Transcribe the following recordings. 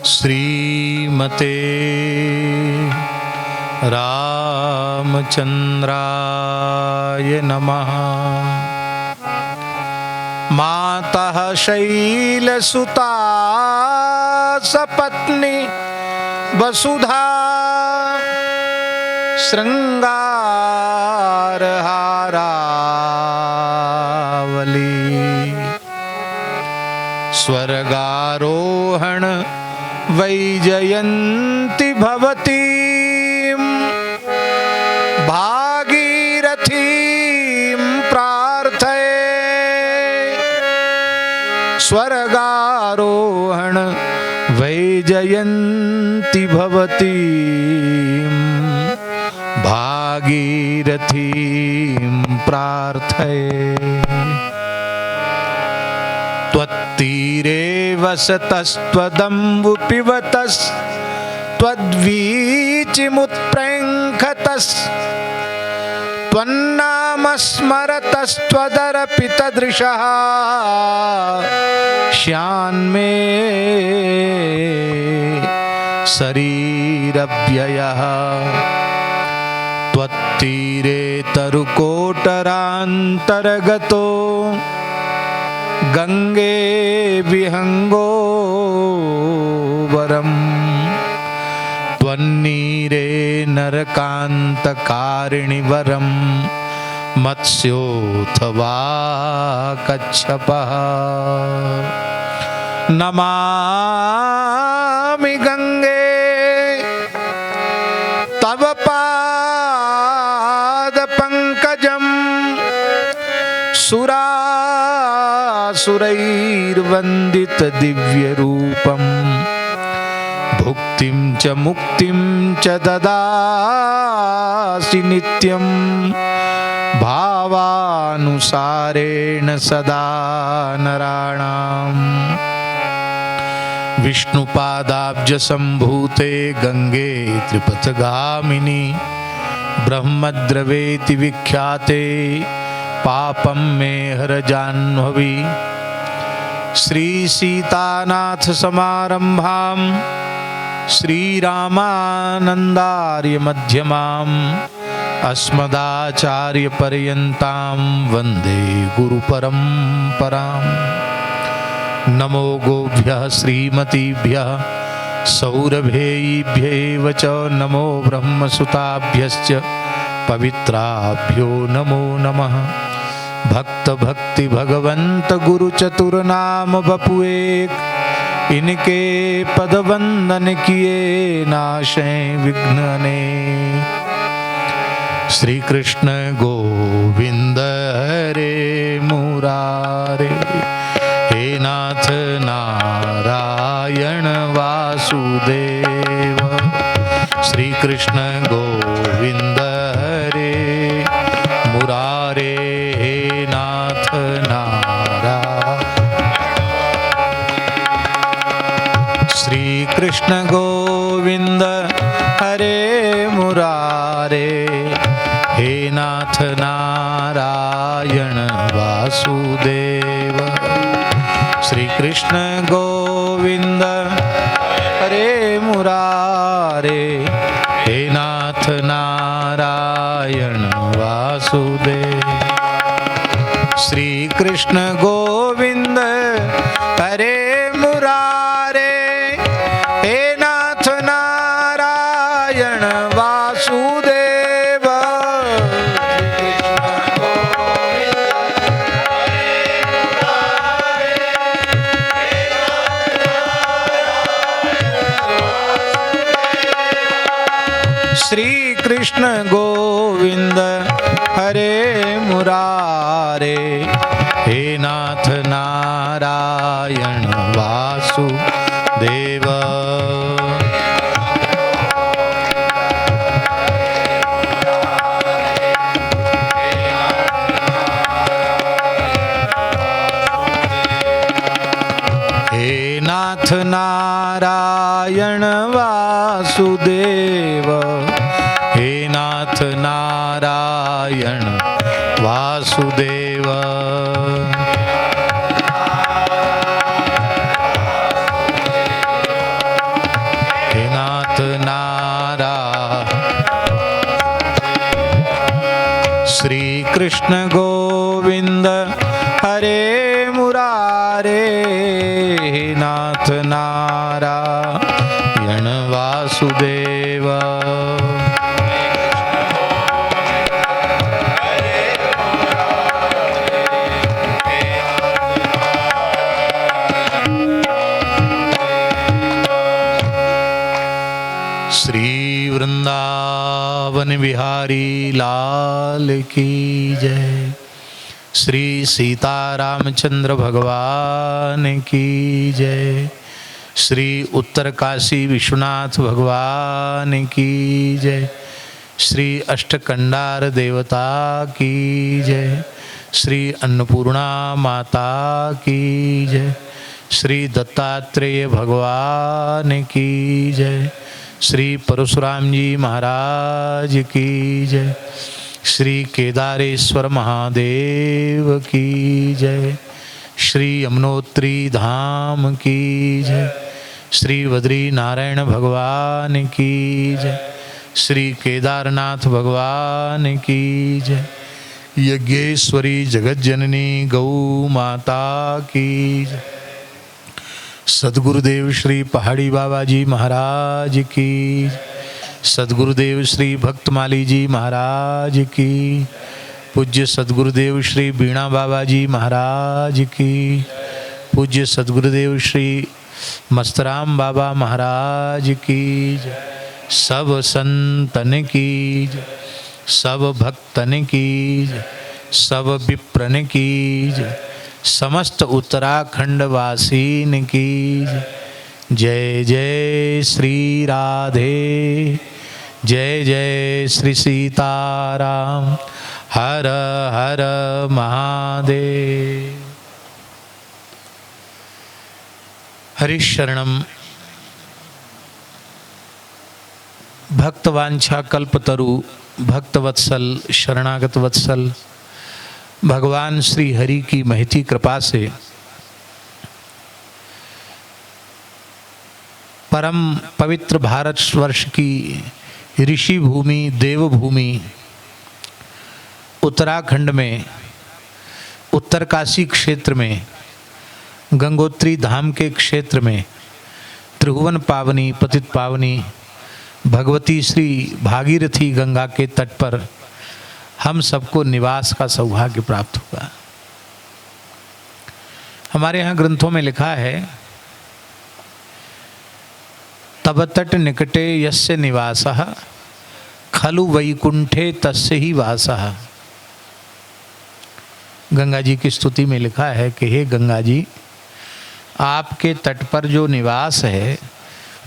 श्रीमते रामचंद्राय नमः। मातः शैलसुता सपत्नी वसुधा श्रृंगारहारावली। स्वर्गारोहण वैजयन्ती भवती भागीरथीं प्रार्थये। स्वर्गारोहण वैजयन्ती भवती भागीरथीं प्रार्थये। त्वत्तीरे वसतस्त्वदम्बु पिबतस् त्वद्वीचिमुत्प्रेङ्खतस् त्वन्नामस्मरतस्त्वदर्पितदृशः श्यान्मे शरीरव्ययः। त्वत्तीरे तरुकोटरान्तर्गतो गंगे विहंगो वरम् त्वन्नीरे नरकान्तकारिणि वरम् मत्स्योऽथवा कच्छपः। नमामि गंगे तव पादपङ्कजम् सुरासुरैर्वन्दित दिव्यरूपम्। भुक्तिं च मुक्तिं च ददासि नित्यं भावानुसारेण सदा नराणाम्। विष्णुपादाब्ज संभूते गंगे त्रिपथगामिनी ब्रह्मद्रवेति विख्याते पापं मे हर जाह्नवी। श्री सीतानाथ समारंभां श्रीरामानंदार्य मध्यमाम् अस्मदाचार्य पर्यन्तां वन्दे गुरुपरम्पराम्। नमो गोभ्यः श्रीमतीभ्यः सौरभेयीभ्येव च नमो ब्रह्मसुताभ्यश्च पवित्राभ्यो नमो नमः। भक्त भक्ति भगवंत गुरु चतुर नाम बपुएक। इनके पद वंदन किए नाशे विघ्न अनेक। श्री कृष्ण गोविंद हरे मुरारे। हे नाथ नारायण वासुदेव। श्री कृष्ण गोविंद हरे मुरारे। हे नाथ नारायण। श्री कृष्ण गोविंद हरे मुरारे। हे नाथ नारायण वासुदेव। श्री कृष्ण गोविंद हरे मुरारे। हे नाथ नारायण वासुदेव। श्री कृष्ण गोविंद हरे मुरारे। हे नाथ नारायण वासुदेव। श्री कृष्ण गोविंद हरे मुरारे। हे नाथ नारायण वासुदेव। हे नाथ नारायण वासुदेव। हे नाथ नारायण वासुदेव। कृष्ण गोविंद हरे मुरारे, हे नाथ नारायण वासुदेव। श्री वृंदावन बिहारी लाल की जय। श्री सीतारामचंद्र भगवान की जय। श्री उत्तर काशी विश्वनाथ भगवान की जय। श्री अष्टकंडार देवता की जय। श्री अन्नपूर्णा माता की जय। श्री दत्तात्रेय भगवान की जय। श्री परशुराम जी महाराज की जय। श्री केदारेश्वर महादेव की जय। श्री यमुनोत्री धाम की जय। श्री बद्री नारायण भगवान की जय। श्री केदारनाथ भगवान की जय। यज्ञेश्वरी जगज्जननी गौ माता की जय। सद्गुरुदेव श्री पहाड़ी बाबा जी महाराज की। सद्गुरुदेव श्री भक्तमाली जी महाराज की। पूज्य सद्गुरुदेव श्री बीणा बाबा जी महाराज की। पूज्य सद्गुरुदेव श्री मस्तराम बाबा महाराज की। सब संतन की, सब भक्तन की, सब विप्रन की, समस्त उत्तराखंड वासीन की जय। जय श्री राधे, जय जय श्री सीताराम, हर हर महादेव। हरिशरणम भक्तवांछा कल्पतरु भक्तवत्सल शरणागत वत्सल भगवान श्री हरि की महती कृपा से परम पवित्र भारतवर्ष की ऋषि भूमि देवभूमि उत्तराखंड में उत्तरकाशी क्षेत्र में गंगोत्री धाम के क्षेत्र में त्रिभुवन पावनी पतित पावनी भगवती श्री भागीरथी गंगा के तट पर हम सबको निवास का सौभाग्य प्राप्त हुआ। हमारे यहाँ ग्रंथों में लिखा है, तब तट निकटे यस्य निवासः खलु वैकुंठे तस्य ही वासः। गंगा जी की स्तुति में लिखा है कि हे गंगा जी, आपके तट पर जो निवास है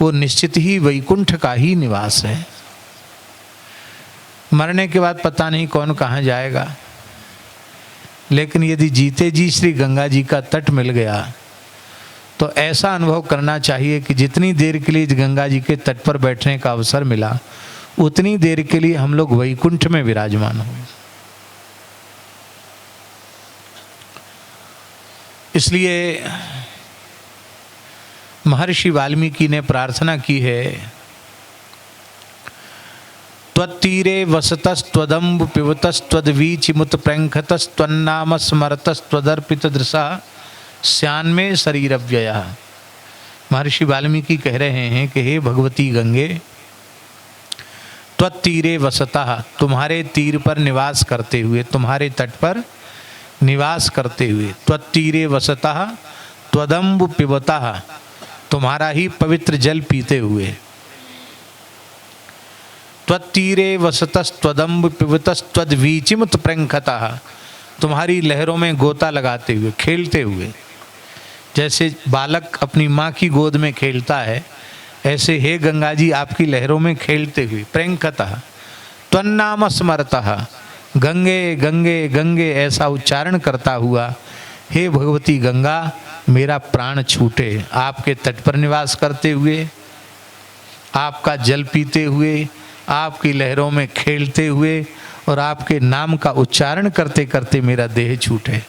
वो निश्चित ही वैकुंठ का ही निवास है। मरने के बाद पता नहीं कौन कहाँ जाएगा, लेकिन यदि जीते जी श्री गंगा जी का तट मिल गया तो ऐसा अनुभव करना चाहिए कि जितनी देर के लिए गंगा जी के तट पर बैठने का अवसर मिला उतनी देर के लिए हम लोग वैकुंठ में विराजमान हुए। इसलिए महर्षि वाल्मीकि ने प्रार्थना की है, त्वत्तीरे वसतस्त्वदम्ब पिबतस्त्वद्वीचिमुत प्रैंखतस्त्वन्नाम स्मरतस्त्वदर्पित दृशा श्यान्मे शरीरव्ययः। महर्षि वाल्मीकि कह रहे हैं कि हे भगवती गंगे, त्वत्तीरे वसतः, तुम्हारे तीर पर निवास करते हुए, तुम्हारे तट पर निवास करते हुए, त्वत्तीरे वसतः त्वदम्ब पिबतः, तुम्हारा ही पवित्र जल पीते हुए, त्वत्तीरे वसतस्त्वदम्ब पिबतस्त्वद्वीचिमुत प्रैंखतः, तुम्हारी लहरों में गोता लगाते हुए, खेलते हुए, जैसे बालक अपनी माँ की गोद में खेलता है, ऐसे हे गंगा जी आपकी लहरों में खेलते हुए, प्रैंखतः त्वन्नाम स्मरतः, गंगे गंगे गंगे ऐसा उच्चारण करता हुआ, हे भगवती गंगा मेरा प्राण छूटे। आपके तट पर निवास करते हुए, आपका जल पीते हुए, आपकी लहरों में खेलते हुए और आपके नाम का उच्चारण करते करते मेरा देह छूटे।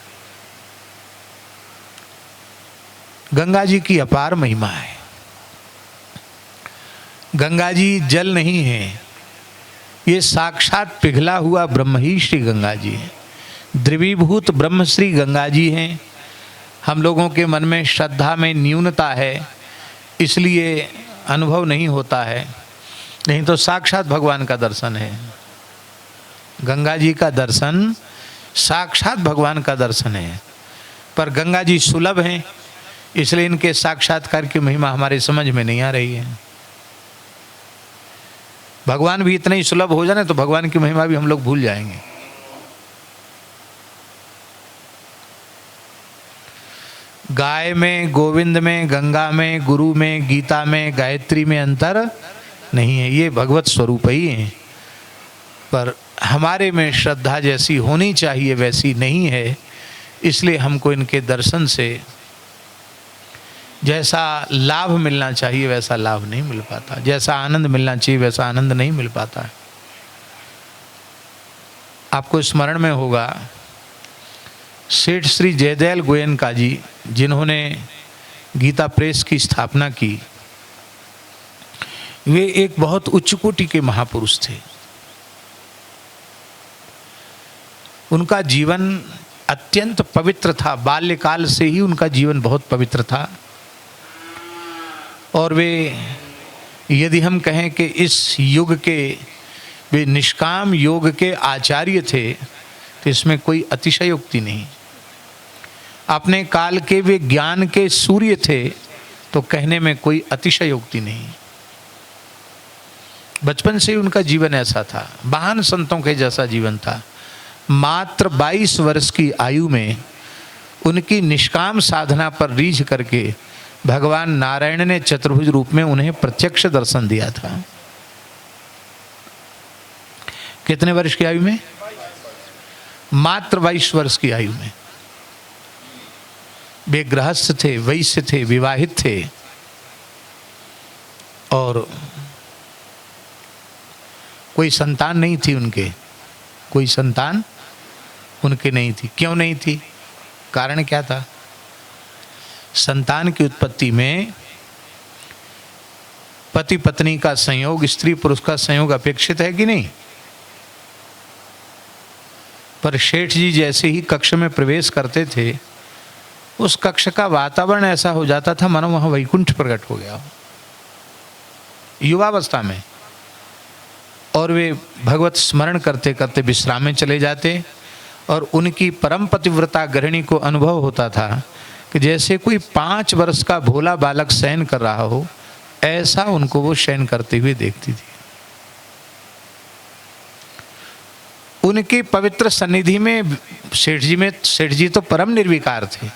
गंगा जी की अपार महिमा है। गंगा जी जल नहीं है, ये साक्षात पिघला हुआ ब्रह्म ही श्री गंगा जी है। द्रवीभूत ब्रह्मश्री गंगा जी हैं। हम लोगों के मन में श्रद्धा में न्यूनता है, इसलिए अनुभव नहीं होता है, नहीं तो साक्षात भगवान का दर्शन है। गंगा जी का दर्शन साक्षात भगवान का दर्शन है, पर गंगा जी सुलभ हैं, इसलिए इनके साक्षात्कार की महिमा हमारे समझ में नहीं आ रही है। भगवान भी इतने ही सुलभ हो जाए तो भगवान की महिमा भी हम लोग भूल जाएंगे। गाय में, गोविंद में, गंगा में, गुरु में, गीता में, गायत्री में अंतर नहीं है, ये भगवत स्वरूप ही है। पर हमारे में श्रद्धा जैसी होनी चाहिए वैसी नहीं है, इसलिए हमको इनके दर्शन से जैसा लाभ मिलना चाहिए वैसा लाभ नहीं मिल पाता, जैसा आनंद मिलना चाहिए वैसा आनंद नहीं मिल पाता है। आपको स्मरण में होगा सेठ श्री जयदयाल गोयनका जी, जिन्होंने गीता प्रेस की स्थापना की, वे एक बहुत उच्च कोटि के महापुरुष थे। उनका जीवन अत्यंत पवित्र था, बाल्यकाल से ही उनका जीवन बहुत पवित्र था। और वे, यदि हम कहें कि इस युग के वे निष्काम योग के आचार्य थे, तो इसमें कोई अतिशयोक्ति नहीं। अपने काल के वे ज्ञान के सूर्य थे, तो कहने में कोई अतिशयोक्ति नहीं। बचपन से उनका जीवन ऐसा था, महान संतों के जैसा जीवन था। मात्र 22 वर्ष की आयु में उनकी निष्काम साधना पर रीझ करके भगवान नारायण ने चतुर्भुज रूप में उन्हें प्रत्यक्ष दर्शन दिया था। कितने वर्ष की आयु में? मात्र 22 वर्ष की आयु में। वे गृहस्थ थे, वैश्य थे, विवाहित थे, और कोई संतान नहीं थी उनके, कोई संतान उनके नहीं थी। क्यों नहीं थी? कारण क्या था? संतान की उत्पत्ति में पति पत्नी का संयोग, स्त्री पुरुष का संयोग अपेक्षित है कि नहीं? पर शेठ जी जैसे ही कक्ष में प्रवेश करते थे, उस कक्ष का वातावरण ऐसा हो जाता था मानो वहां वैकुंठ प्रकट हो गया हो, युवावस्था में। और वे भगवत स्मरण करते करते विश्राम में चले जाते, और उनकी परम पतिव्रता गृहिणी को अनुभव होता था कि जैसे कोई 5 वर्ष का भोला बालक शयन कर रहा हो, ऐसा उनको वो शयन करते हुए देखती थी। उनकी पवित्र सन्निधि में सेठ जी तो परम निर्विकार थे,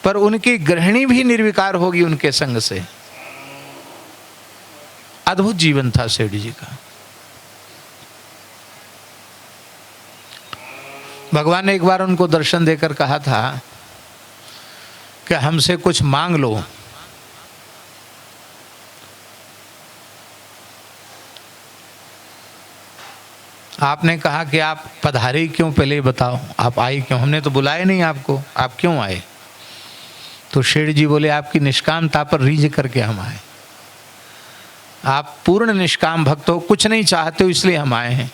पर उनकी गृहिणी भी निर्विकार होगी उनके संग से। अद्भुत जीवन था सेठ जी का। भगवान ने एक बार उनको दर्शन देकर कहा था कि हमसे कुछ मांग लो। आपने कहा कि आप पधारे क्यों, पहले बताओ आप आए क्यों? हमने तो बुलाया नहीं आपको, आप क्यों आए? तो शेठ जी बोले आपकी निष्कामता पर रीझ करके हम आए। आप पूर्ण निष्काम भक्त हो, कुछ नहीं चाहते हो, इसलिए हम आए हैं।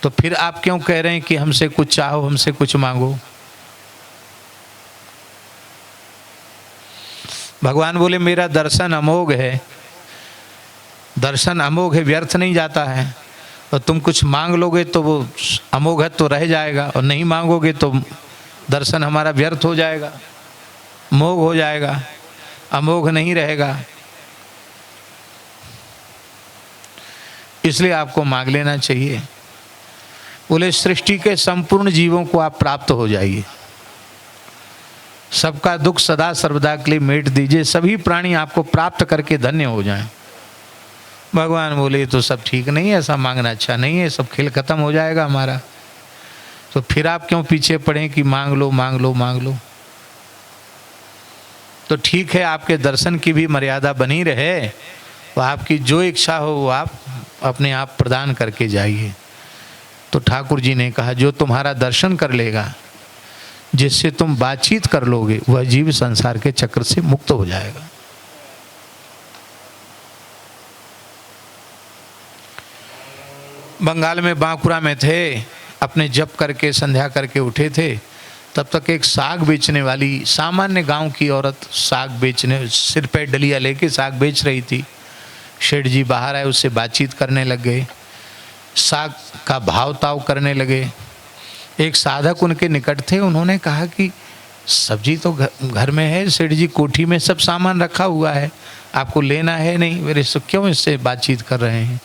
तो फिर आप क्यों कह रहे हैं कि हमसे कुछ चाहो, हमसे कुछ मांगो? भगवान बोले मेरा दर्शन अमोघ है, दर्शन अमोघ है, व्यर्थ नहीं जाता है। और तुम कुछ मांग लोगे तो वो अमोघ तो रह जाएगा, और नहीं मांगोगे तो दर्शन हमारा व्यर्थ हो जाएगा, मोघ हो जाएगा, अमोघ नहीं रहेगा। इसलिए आपको मांग लेना चाहिए। बोले सृष्टि के संपूर्ण जीवों को आप प्राप्त हो जाइए, सबका दुख सदा सर्वदा के लिए मेट दीजिए, सभी प्राणी आपको प्राप्त करके धन्य हो जाएं। भगवान बोले तो सब ठीक नहीं है, ऐसा मांगना अच्छा नहीं है, सब खेल खत्म हो जाएगा हमारा। तो फिर आप क्यों पीछे पड़े कि मांग लो मांग लो मांग लो? तो ठीक है, आपके दर्शन की भी मर्यादा बनी रहे, तो आपकी जो इच्छा हो वो आप अपने आप प्रदान करके जाइए। तो ठाकुर जी ने कहा जो तुम्हारा दर्शन कर लेगा, जिससे तुम बातचीत कर लोगे, वह जीव संसार के चक्र से मुक्त हो जाएगा। बंगाल में बांकुरा में थे, अपने जप करके संध्या करके उठे थे, तब तक एक साग बेचने वाली सामान्य गांव की औरत साग बेचने, सिर पे डलिया लेके साग बेच रही थी। शेठ जी बाहर आए, उससे बातचीत करने लग गए, साग का भाव ताव करने लगे। एक साधक उनके निकट थे, उन्होंने कहा कि सब्जी तो घर में है, सेठ जी कोठी में सब सामान रखा हुआ है, आपको लेना है नहीं, मेरे से क्यों इससे बातचीत कर रहे हैं।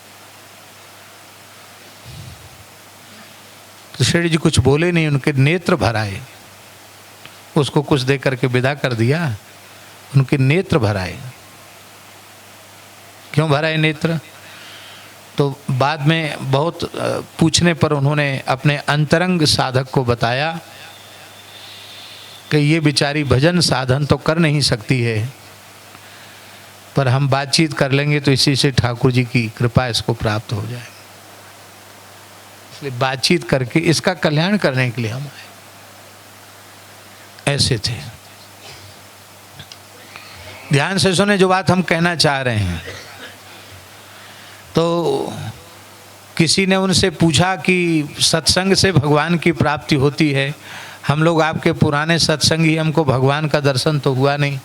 तो शेठ जी कुछ बोले नहीं, उनके नेत्र भर आए। उसको कुछ दे करके विदा कर दिया, उनके नेत्र भर आए। क्यों भर आए नेत्र? तो बाद में बहुत पूछने पर उन्होंने अपने अंतरंग साधक को बताया कि ये बेचारी भजन साधन तो कर नहीं सकती है, पर हम बातचीत कर लेंगे तो इसी से ठाकुर जी की कृपा इसको प्राप्त हो जाए। इसलिए बातचीत करके इसका कल्याण करने के लिए हम आए। ऐसे थे। ध्यान से सुने जो बात हम कहना चाह रहे हैं। तो किसी ने उनसे पूछा कि सत्संग से भगवान की प्राप्ति होती है, हम लोग आपके पुराने सत्संग ही, हमको भगवान का दर्शन तो हुआ नहीं।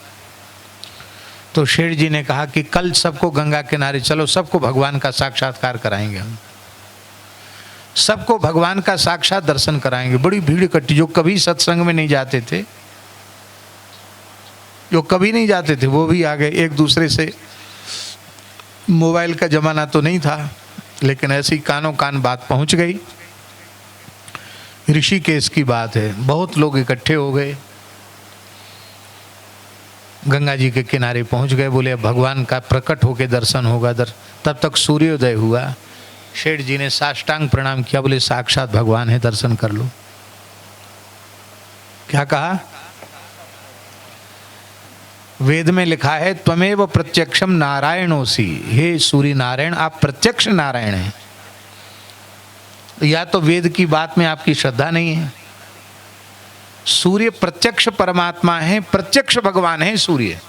तो शेठ जी ने कहा कि कल सबको गंगा किनारे चलो, सबको भगवान का साक्षात्कार कराएंगे, हम सबको भगवान का साक्षात दर्शन कराएंगे। बड़ी भीड़ इकट्ठी, जो कभी सत्संग में नहीं जाते थे, जो कभी नहीं जाते थे, वो भी आ गए। एक दूसरे से, मोबाइल का जमाना तो नहीं था, लेकिन ऐसी कानों कान बात पहुंच गई। ऋषिकेश की बात है, बहुत लोग इकट्ठे हो गए, गंगा जी के किनारे पहुंच गए। बोले अब भगवान का प्रकट होके दर्शन होगा। तब तक सूर्योदय हुआ। शेठ जी ने साष्टांग प्रणाम किया, बोले साक्षात भगवान है, दर्शन कर लो। क्या कहा? वेद में लिखा है त्वमेव प्रत्यक्षम नारायणोसी, हे सूर्य नारायण आप प्रत्यक्ष नारायण हैं। या तो वेद की बात में आपकी श्रद्धा नहीं है। सूर्य प्रत्यक्ष परमात्मा है, प्रत्यक्ष भगवान है सूर्य।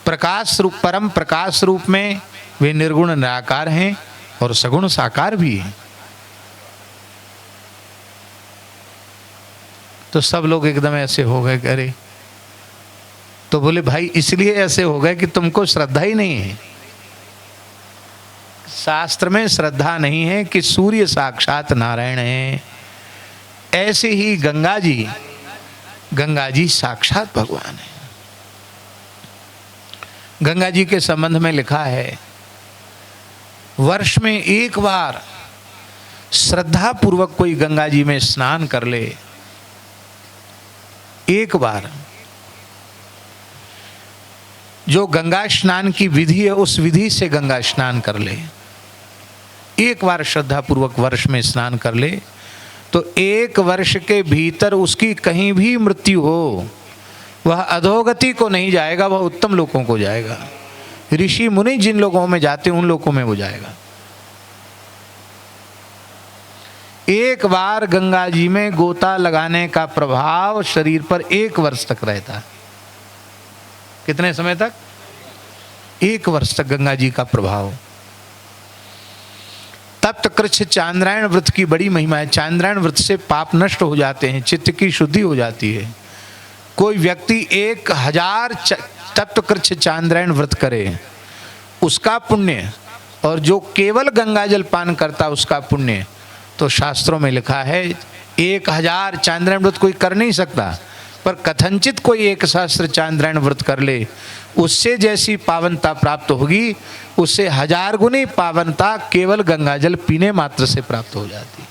प्रकाश रूप, परम प्रकाश रूप में वे निर्गुण निराकार हैं और सगुण साकार भी हैं। तो सब लोग एकदम ऐसे हो गए, अरे। तो बोले भाई इसलिए ऐसे हो गए कि तुमको श्रद्धा ही नहीं है। शास्त्र में श्रद्धा नहीं है कि सूर्य साक्षात नारायण है। ऐसे ही गंगा जी साक्षात भगवान है। गंगा जी के संबंध में लिखा है वर्ष में एक बार श्रद्धा पूर्वक कोई गंगा जी में स्नान कर ले, एक बार, जो गंगा स्नान की विधि है उस विधि से गंगा स्नान कर ले, एक बार श्रद्धा पूर्वक वर्ष में स्नान कर ले, तो एक वर्ष के भीतर उसकी कहीं भी मृत्यु हो, वह अधोगति को नहीं जाएगा, वह उत्तम लोकों को जाएगा। ऋषि मुनि जिन लोगों में जाते उन लोगों में वो जाएगा। एक बार गंगा जी में गोता लगाने का प्रभाव शरीर पर एक वर्ष तक रहता है। कितने समय तक? एक वर्ष तक गंगा जी का प्रभाव। तप्त कृच्छ चांद्रायण व्रत की बड़ी महिमा है। चांद्रायण व्रत से पाप नष्ट हो जाते हैं, चित्त की शुद्धि हो जाती है। कोई व्यक्ति 1000 तप्त कृच्छ चांद्रायण व्रत करे, उसका पुण्य, और जो केवल गंगा जल पान करता उसका पुण्य, तो शास्त्रों में लिखा है 1000 चांद्रायण व्रत कोई कर नहीं सकता, पर कथनचित कोई 1 सहस्त्र चांद्रायण व्रत कर ले, उससे जैसी पावनता प्राप्त होगी, उससे 1000 गुनी पावनता केवल गंगा जल पीने मात्र से प्राप्त हो जाती।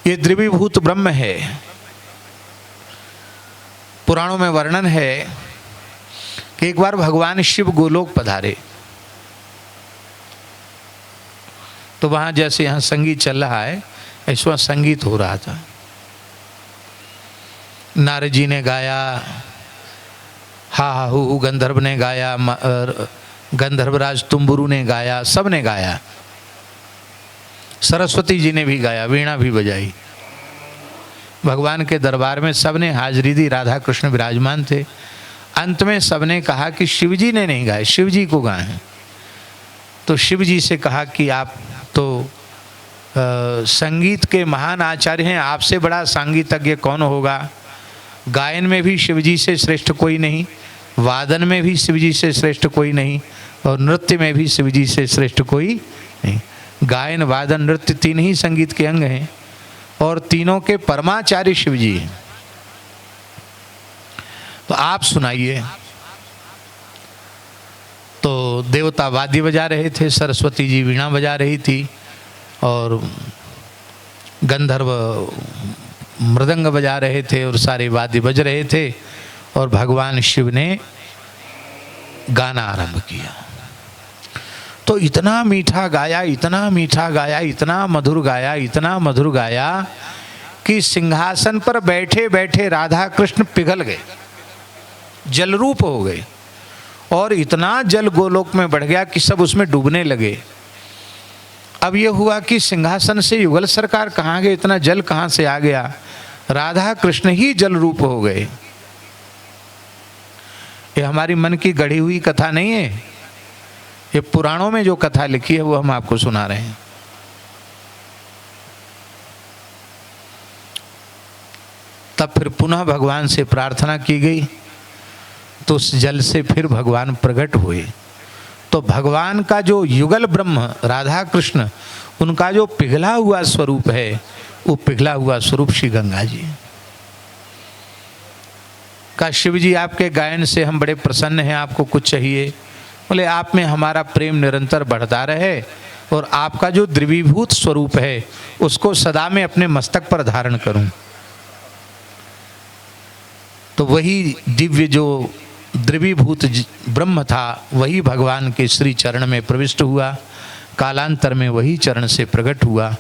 ये द्रवीभूत ब्रह्म है। पुराणों में वर्णन है कि एक बार भगवान शिव गोलोक पधारे, तो वहां जैसे यहां संगीत चल रहा है ऐसा संगीत हो रहा था। नारद जी ने गाया, हा हा हु गंधर्व ने गाया, गंधर्वराज तुम्बुरु ने गाया, सब ने गाया, सरस्वती जी ने भी गाया, वीणा भी बजाई। भगवान के दरबार में सबने हाजिरी दी, राधा कृष्ण विराजमान थे। अंत में सबने कहा कि शिवजी ने नहीं गाए, शिवजी को गाए हैं। तो शिवजी से कहा कि आप तो संगीत के महान आचार्य हैं, आपसे बड़ा संगीतज्ञ कौन होगा। गायन में भी शिवजी से श्रेष्ठ कोई नहीं, वादन में भी शिवजी से श्रेष्ठ कोई नहीं, और नृत्य में भी शिवजी से श्रेष्ठ कोई नहीं। गायन, वादन, नृत्य तीन ही संगीत के अंग हैं और तीनों के परमाचार्य शिवजी हैं। तो आप सुनाइए। तो देवता वाद्य बजा रहे थे, सरस्वती जी वीणा बजा रही थी और गंधर्व मृदंग बजा रहे थे और सारे वाद्य बज रहे थे और भगवान शिव ने गाना आरंभ किया। तो इतना मीठा गाया, इतना मीठा गाया, इतना मधुर गाया, इतना मधुर गाया कि सिंहासन पर बैठे बैठे राधा कृष्ण पिघल गए, जलरूप हो गए और इतना जल गोलोक में बढ़ गया कि सब उसमें डूबने लगे। अब ये हुआ कि सिंहासन से युगल सरकार कहाँ गए, इतना जल कहाँ से आ गया। राधा कृष्ण ही जल रूप हो गए। ये हमारी मन की गढ़ी हुई कथा नहीं है, ये पुराणों में जो कथा लिखी है वो हम आपको सुना रहे हैं। तब फिर पुनः भगवान से प्रार्थना की गई तो उस जल से फिर भगवान प्रकट हुए। तो भगवान का जो युगल ब्रह्म राधा कृष्ण, उनका जो पिघला हुआ स्वरूप है, वो पिघला हुआ स्वरूप श्री गंगा जी का। शिव जी आपके गायन से हम बड़े प्रसन्न हैं, आपको कुछ चाहिए? बोले आप में हमारा प्रेम निरंतर बढ़ता रहे और आपका जो द्रवीभूत स्वरूप है उसको सदा में अपने मस्तक पर धारण करूं। तो वही दिव्य जो द्रवीभूत ब्रह्म था वही भगवान के श्री चरण में प्रविष्ट हुआ, कालांतर में वही चरण से प्रकट हुआ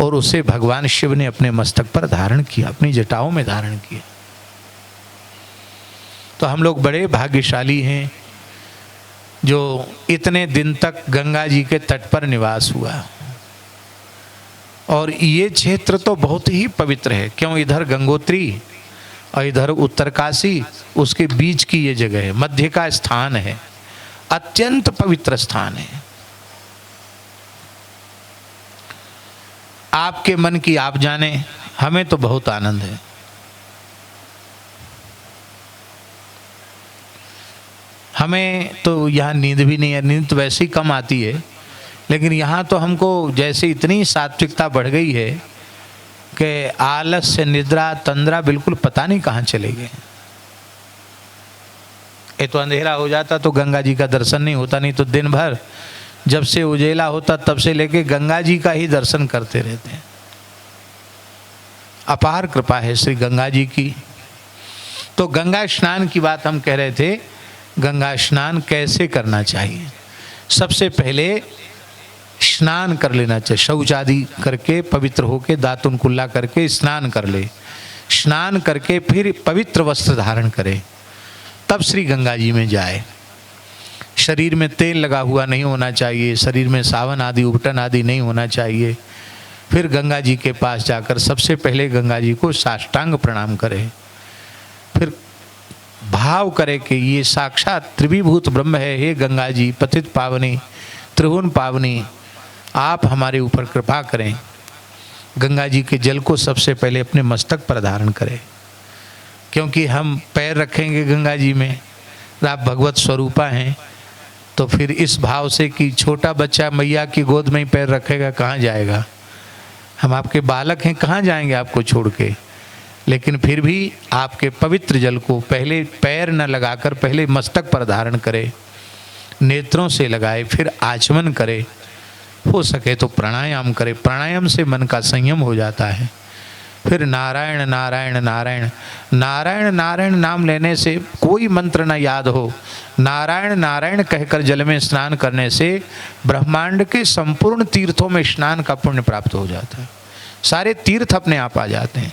और उसे भगवान शिव ने अपने मस्तक पर धारण किया, अपनी जटाओं में धारण किया। तो हम लोग बड़े भाग्यशाली हैं जो इतने दिन तक गंगा जी के तट पर निवास हुआ। और ये क्षेत्र तो बहुत ही पवित्र है। क्यों? इधर गंगोत्री और इधर उत्तरकाशी, उसके बीच की ये जगह है, मध्य का स्थान है, अत्यंत पवित्र स्थान है। आपके मन की आप जाने, हमें तो बहुत आनंद है। हमें तो यहाँ नींद भी नहीं है, नींद तो वैसे ही कम आती है, लेकिन यहाँ तो हमको जैसे इतनी सात्विकता बढ़ गई है कि आलस्य, निद्रा, तंद्रा बिल्कुल पता नहीं कहाँ चले गए। ये तो अंधेरा हो जाता तो गंगा जी का दर्शन नहीं होता, नहीं तो दिन भर जब से उजेला होता तब से लेके गंगा जी का ही दर्शन करते रहते हैं। अपार कृपा है श्री गंगा जी की। तो गंगा स्नान की बात हम कह रहे थे। गंगा स्नान कैसे करना चाहिए? सबसे पहले स्नान कर लेना चाहिए, शौच आदि करके पवित्र होके दातुन कुल्ला करके स्नान कर ले। स्नान करके फिर पवित्र वस्त्र धारण करे, तब श्री गंगा जी में जाए। शरीर में तेल लगा हुआ नहीं होना चाहिए, शरीर में सावन आदि उपटन आदि नहीं होना चाहिए। फिर गंगा जी के पास जाकर सबसे पहले गंगा जी को साष्टांग प्रणाम करे, फिर भाव करे कि ये साक्षात त्रिविभूत ब्रह्म है। हे गंगा जी पतित पावनी, त्रिभुवन पावनी, आप हमारे ऊपर कृपा करें। गंगा जी के जल को सबसे पहले अपने मस्तक पर धारण करें, क्योंकि हम पैर रखेंगे गंगा जी में, आप भगवत स्वरूपा हैं। तो फिर इस भाव से कि छोटा बच्चा मैया की गोद में ही पैर रखेगा, कहाँ जाएगा? हम आपके बालक हैं, कहाँ जाएंगे आपको छोड़ के? लेकिन फिर भी आपके पवित्र जल को पहले पैर न लगाकर पहले मस्तक पर धारण करे, नेत्रों से लगाए, फिर आचमन करे, हो सके तो प्राणायाम करे। प्राणायाम से मन का संयम हो जाता है। फिर नारायण नारायण नारायण नारायण नारायण नाम लेने से कोई मंत्र न याद हो, नारायण नारायण कहकर जल में स्नान करने से ब्रह्मांड के संपूर्ण तीर्थों में स्नान का पुण्य प्राप्त हो जाता है। सारे तीर्थ अपने आप आ जाते हैं।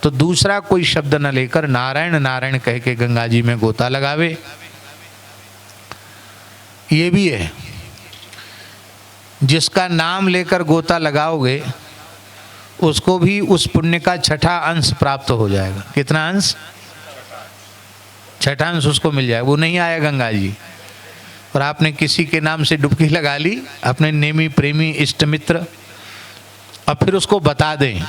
तो दूसरा कोई शब्द न लेकर नारायण नारायण कह के गंगा जी में गोता लगावे। ये भी है, जिसका नाम लेकर गोता लगाओगे उसको भी उस पुण्य का छठा अंश प्राप्त हो जाएगा। कितना अंश? छठा अंश उसको मिल जाएगा। वो नहीं आया गंगा जी और आपने किसी के नाम से डुबकी लगा ली, अपने नेमी प्रेमी इष्ट मित्र, और फिर उसको बता दें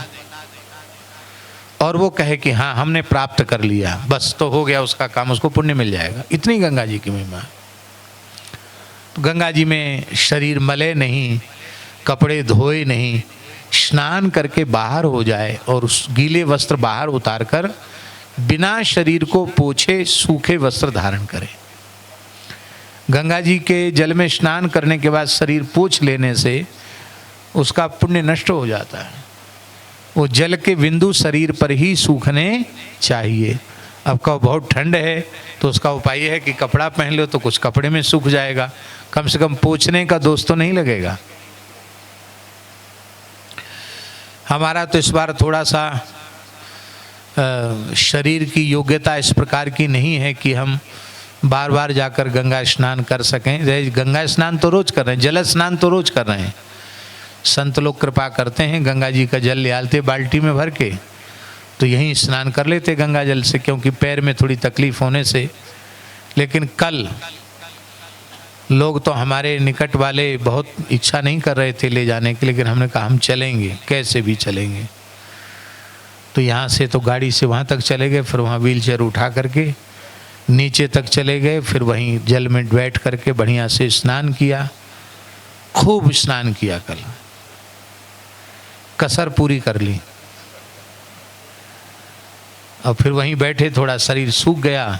और वो कहे कि हाँ हमने प्राप्त कर लिया, बस तो हो गया उसका काम, उसको पुण्य मिल जाएगा। इतनी गंगा जी की महिमा। तो गंगा जी में शरीर मले नहीं, कपड़े धोए नहीं, स्नान करके बाहर हो जाए और उस गीले वस्त्र बाहर उतार कर बिना शरीर को पोछे सूखे वस्त्र धारण करे। गंगा जी के जल में स्नान करने के बाद शरीर पोंछ लेने से उसका पुण्य नष्ट हो जाता है। वो जल के बिंदु शरीर पर ही सूखने चाहिए। अब कहो बहुत ठंड है तो उसका उपाय है कि कपड़ा पहन लो, तो कुछ कपड़े में सूख जाएगा, कम से कम पोंछने का दोष तो नहीं लगेगा। हमारा तो इस बार थोड़ा सा शरीर की योग्यता इस प्रकार की नहीं है कि हम बार बार जाकर गंगा स्नान कर सकें। गंगा स्नान तो रोज कर रहे हैं, जल स्नान तो रोज कर रहे हैं। संत लोग कृपा करते हैं, गंगा जी का जल ले आते बाल्टी में भर के, तो यहीं स्नान कर लेते गंगा जल से, क्योंकि पैर में थोड़ी तकलीफ होने से। लेकिन कल लोग तो हमारे निकट वाले बहुत इच्छा नहीं कर रहे थे ले जाने की, लेकिन हमने कहा हम चलेंगे, कैसे भी चलेंगे। तो यहाँ से तो गाड़ी से वहाँ तक चले गए, फिर वहाँ व्हील चेयर उठा करके नीचे तक चले गए, फिर वहीं जल में बैठ करके बढ़िया से स्नान किया, खूब स्नान किया। कल कसर पूरी कर ली और फिर वहीं बैठे, थोड़ा शरीर सूख गया,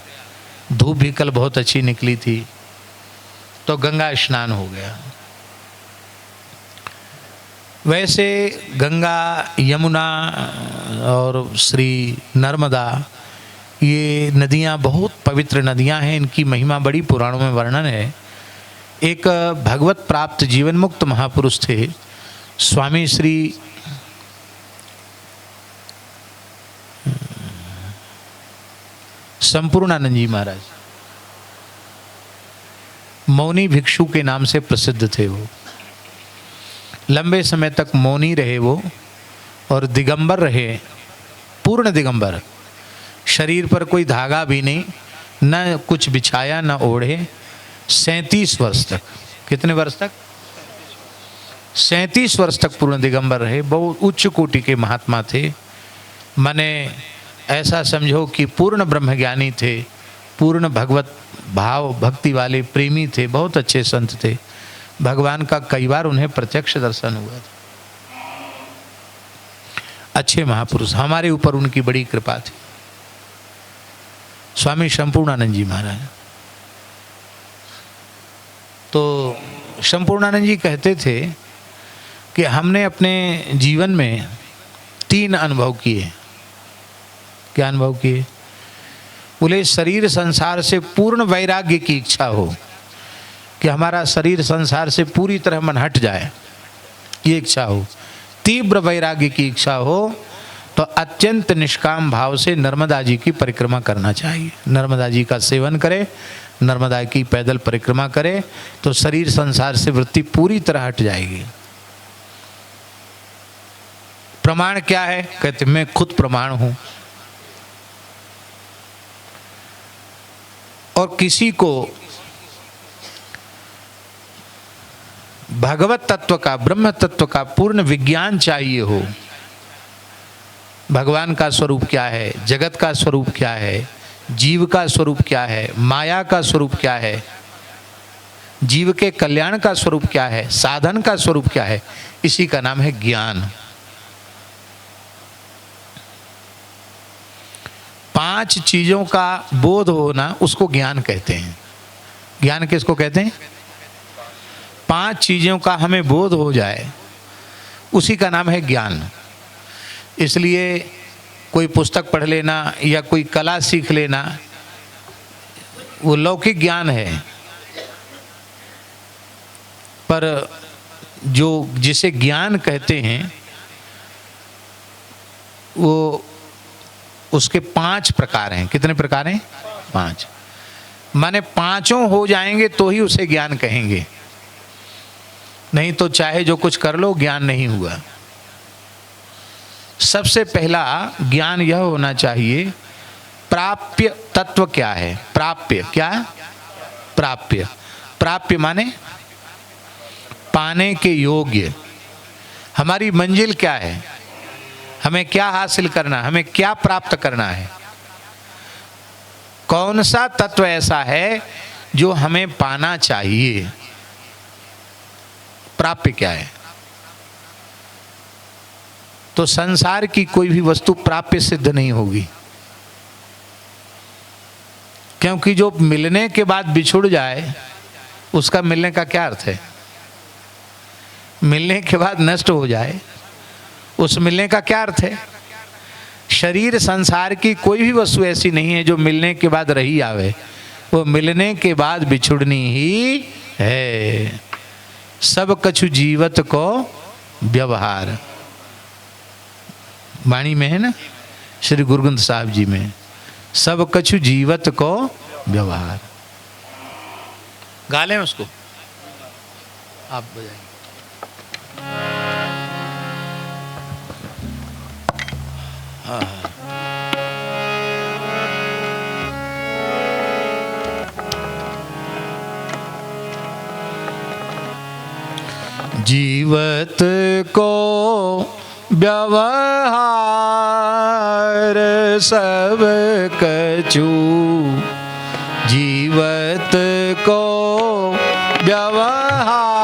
धूप भी कल बहुत अच्छी निकली थी, तो गंगा स्नान हो गया। वैसे गंगा, यमुना और श्री नर्मदा, ये नदियाँ बहुत पवित्र नदियाँ हैं, इनकी महिमा बड़ी पुराणों में वर्णन है। एक भगवत प्राप्त जीवन मुक्त महापुरुष थे, स्वामी श्री संपूर्णानंद जी महाराज। मौनी भिक्षु के नाम से प्रसिद्ध थे वो। लंबे समय तक मौनी रहे वो और दिगंबर रहे, पूर्ण दिगंबर। शरीर पर कोई धागा भी नहीं, न कुछ बिछाया न ओढ़े। 37 वर्ष तक। कितने वर्ष तक? 37 वर्ष तक पूर्ण दिगंबर रहे। बहुत उच्च कोटि के महात्मा थे। माने ऐसा समझो कि पूर्ण ब्रह्मज्ञानी थे, पूर्ण भगवत भाव भक्ति वाले प्रेमी थे, बहुत अच्छे संत थे। भगवान का कई बार उन्हें प्रत्यक्ष दर्शन हुआ था। अच्छे महापुरुष, हमारे ऊपर उनकी बड़ी कृपा थी। स्वामी संपूर्णानंद जी महाराज। तो संपूर्णानंद जी कहते थे कि हमने अपने जीवन में 3 अनुभव किए। क्या अनुभव किए? बोले शरीर संसार से पूर्ण वैराग्य की इच्छा हो, कि हमारा शरीर संसार से पूरी तरह मन हट जाए, ये इच्छा हो। तीव्र वैराग्य की इच्छा हो तो अत्यंत निष्काम भाव से नर्मदा जी की परिक्रमा करना चाहिए। नर्मदा जी का सेवन करे, नर्मदा की पैदल परिक्रमा करे, तो शरीर संसार से वृत्ति पूरी तरह हट जाएगी। प्रमाण क्या है? कहते मैं खुद प्रमाण हूं। और किसी को भगवत तत्व का, ब्रह्म तत्व का पूर्ण विज्ञान चाहिए हो, भगवान का स्वरूप क्या है, जगत का स्वरूप क्या है, जीव का स्वरूप क्या है, माया का स्वरूप क्या है, जीव के कल्याण का स्वरूप क्या है, साधन का स्वरूप क्या है, इसी का नाम है ज्ञान। 5 चीजों का बोध होना, उसको ज्ञान कहते हैं। ज्ञान किसको कहते हैं? 5 चीजों का हमें बोध हो जाए, उसी का नाम है ज्ञान। इसलिए कोई पुस्तक पढ़ लेना या कोई कला सीख लेना, वो लौकिक ज्ञान है। पर जो जिसे ज्ञान कहते हैं, वो उसके 5 प्रकार हैं। कितने प्रकार हैं? 5। माने 5 हो जाएंगे तो ही उसे ज्ञान कहेंगे, नहीं तो चाहे जो कुछ कर लो ज्ञान नहीं हुआ। सबसे पहला ज्ञान यह होना चाहिए, प्राप्य तत्व क्या है। प्राप्य क्या? प्राप्य। प्राप्य माने पाने के योग्य। हमारी मंजिल क्या है, हमें क्या हासिल करना, हमें क्या प्राप्त करना है। कौन सा तत्व ऐसा है जो हमें पाना चाहिए, प्राप्य क्या है। तो संसार की कोई भी वस्तु प्राप्य सिद्ध नहीं होगी, क्योंकि जो मिलने के बाद बिछुड़ जाए उसका मिलने का क्या अर्थ है। मिलने के बाद नष्ट हो जाए उस मिलने का क्या अर्थ है। शरीर संसार की कोई भी वस्तु ऐसी नहीं है जो मिलने के बाद रही आवे, वो मिलने के बाद बिछुड़नी ही है। सब कछु जीवत को व्यवहार, वाणी में है ना, श्री गुरु ग्रंथ साहब जी में, सब कछु जीवत को व्यवहार। गा लें उसको, आप बजाएंगे। हाँ, जीवत को व्यवहार सब कछु, जीवत को व्यवहार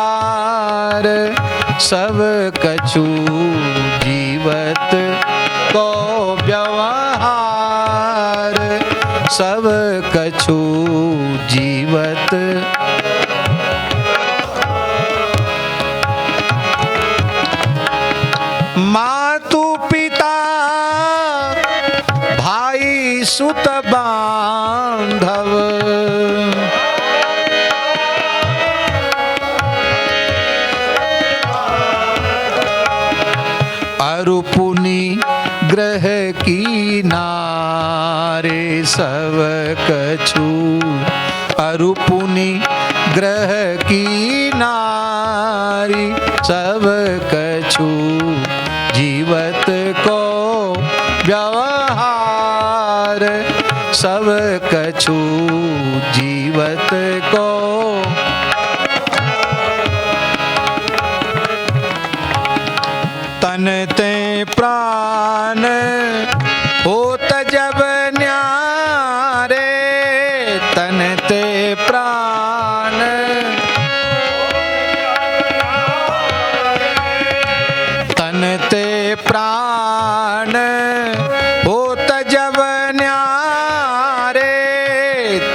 सब कछु, जीवत को व्यवहार सब कछु, जीवत मातु पिता भाई सुत बांधव, अरुपुनि ग्रह की नारे सब कछु, अरुपुनि ग्रह की नारी सब कछु, जीवत को व्यवहार सब कछु, जीवत को तन ते प्राण होत जब न्यारे, तन ते प्राण तन ते प्राण होत जब न्यारे,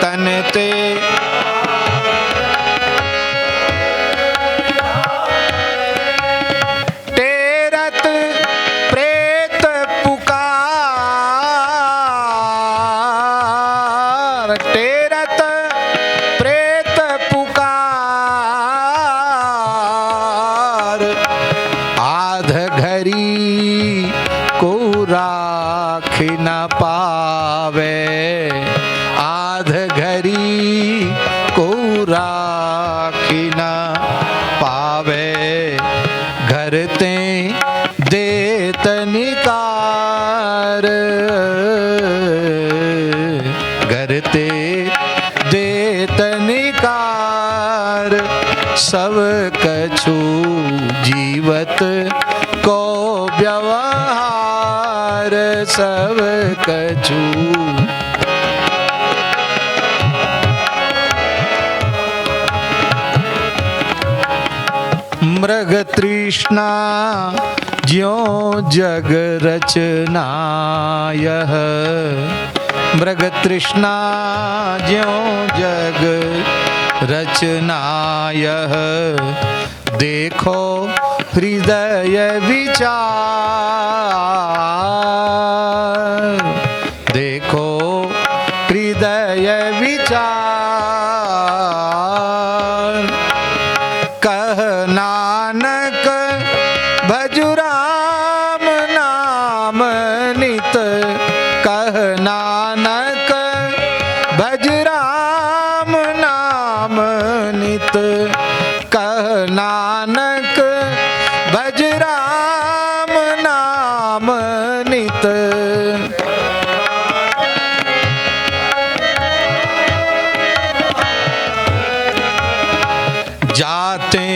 तन ते टेरत प्रेत पुकार, टेरत प्रेत पुकार, आध घड़ी को राख न पावे, आध घड़ी को राख न पावे, घर ते देत निकार, घर ते देत निकार, सब कछु जीवत को व्यवहार सब कछु, मृग तृष्णा ज्यों जग रचना यह, मृग तृष्णा ज्यों जग रचना यह, देखो हृदय विचार, देखो हृदय विचार, कह नानक भजु राम नाम नित, कह नानक भज राम नाम नित, कह नानक भज राम नाम नाम नित। जाते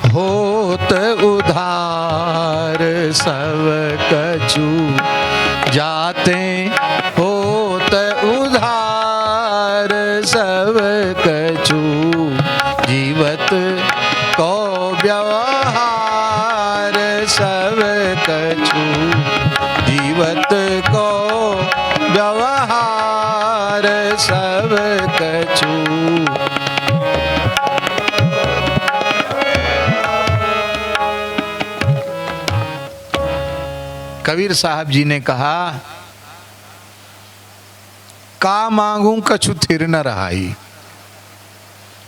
होत उधार सब कछु, जाते होत उधार सब कछु, जीवत को व्यवहार सब कछु, जीवत को व्यवहार सब कछु। कबीर साहब जी ने कहा, का मांगूं कछु थिर न रहाई।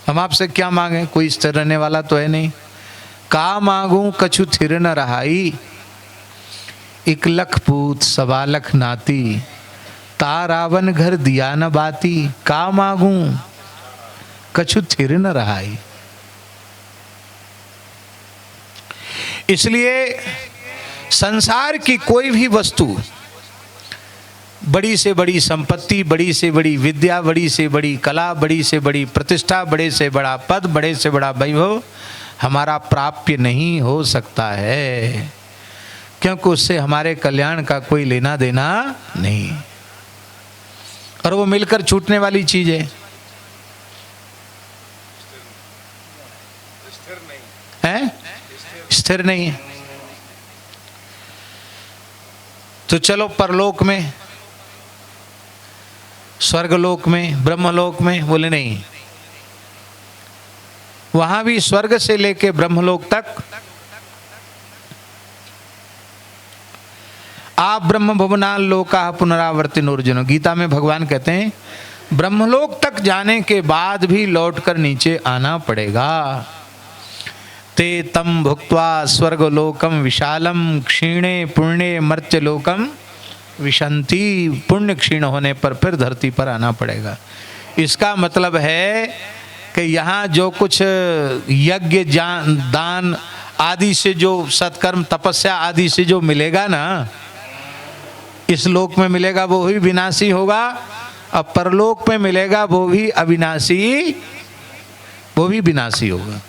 हम आपसे क्या मांगे, कोई स्थिर रहने वाला तो है नहीं। का मांगूं कछु थिर न रहाई, एक लख पूत सवा लख नाती, ता रावण घर दिया न बाती। का मांगूं कछु थिर न रहाई। इसलिए संसार की कोई भी वस्तु, बड़ी से बड़ी संपत्ति, बड़ी से बड़ी विद्या, बड़ी से बड़ी कला, बड़ी से बड़ी प्रतिष्ठा, बड़े से बड़ा पद, बड़े से बड़ा वैभव हमारा प्राप्य नहीं हो सकता है, क्योंकि उससे हमारे कल्याण का कोई लेना देना नहीं, और वो मिलकर छूटने वाली चीज है। स्थिर नहीं है। तो चलो परलोक में, स्वर्गलोक में, ब्रह्मलोक में, बोले नहीं, वहां भी स्वर्ग से लेके ब्रह्मलोक तक आप ब्रह्म भुवनान लोका पुनरावर्तिनो अर्जुन। गीता में भगवान कहते हैं ब्रह्मलोक तक जाने के बाद भी लौटकर नीचे आना पड़ेगा। ते तम भुक्त्वा स्वर्गलोकम विशालम क्षीणे पुण्य मर्त्यलोकम विशंति। पुण्य क्षीण होने पर फिर धरती पर आना पड़ेगा। इसका मतलब है कि यहाँ जो कुछ यज्ञ दान आदि से जो सत्कर्म तपस्या आदि से जो मिलेगा ना, इस लोक में मिलेगा वो भी विनाशी होगा, और परलोक में मिलेगा वो भी अविनाशी, वो भी विनाशी होगा।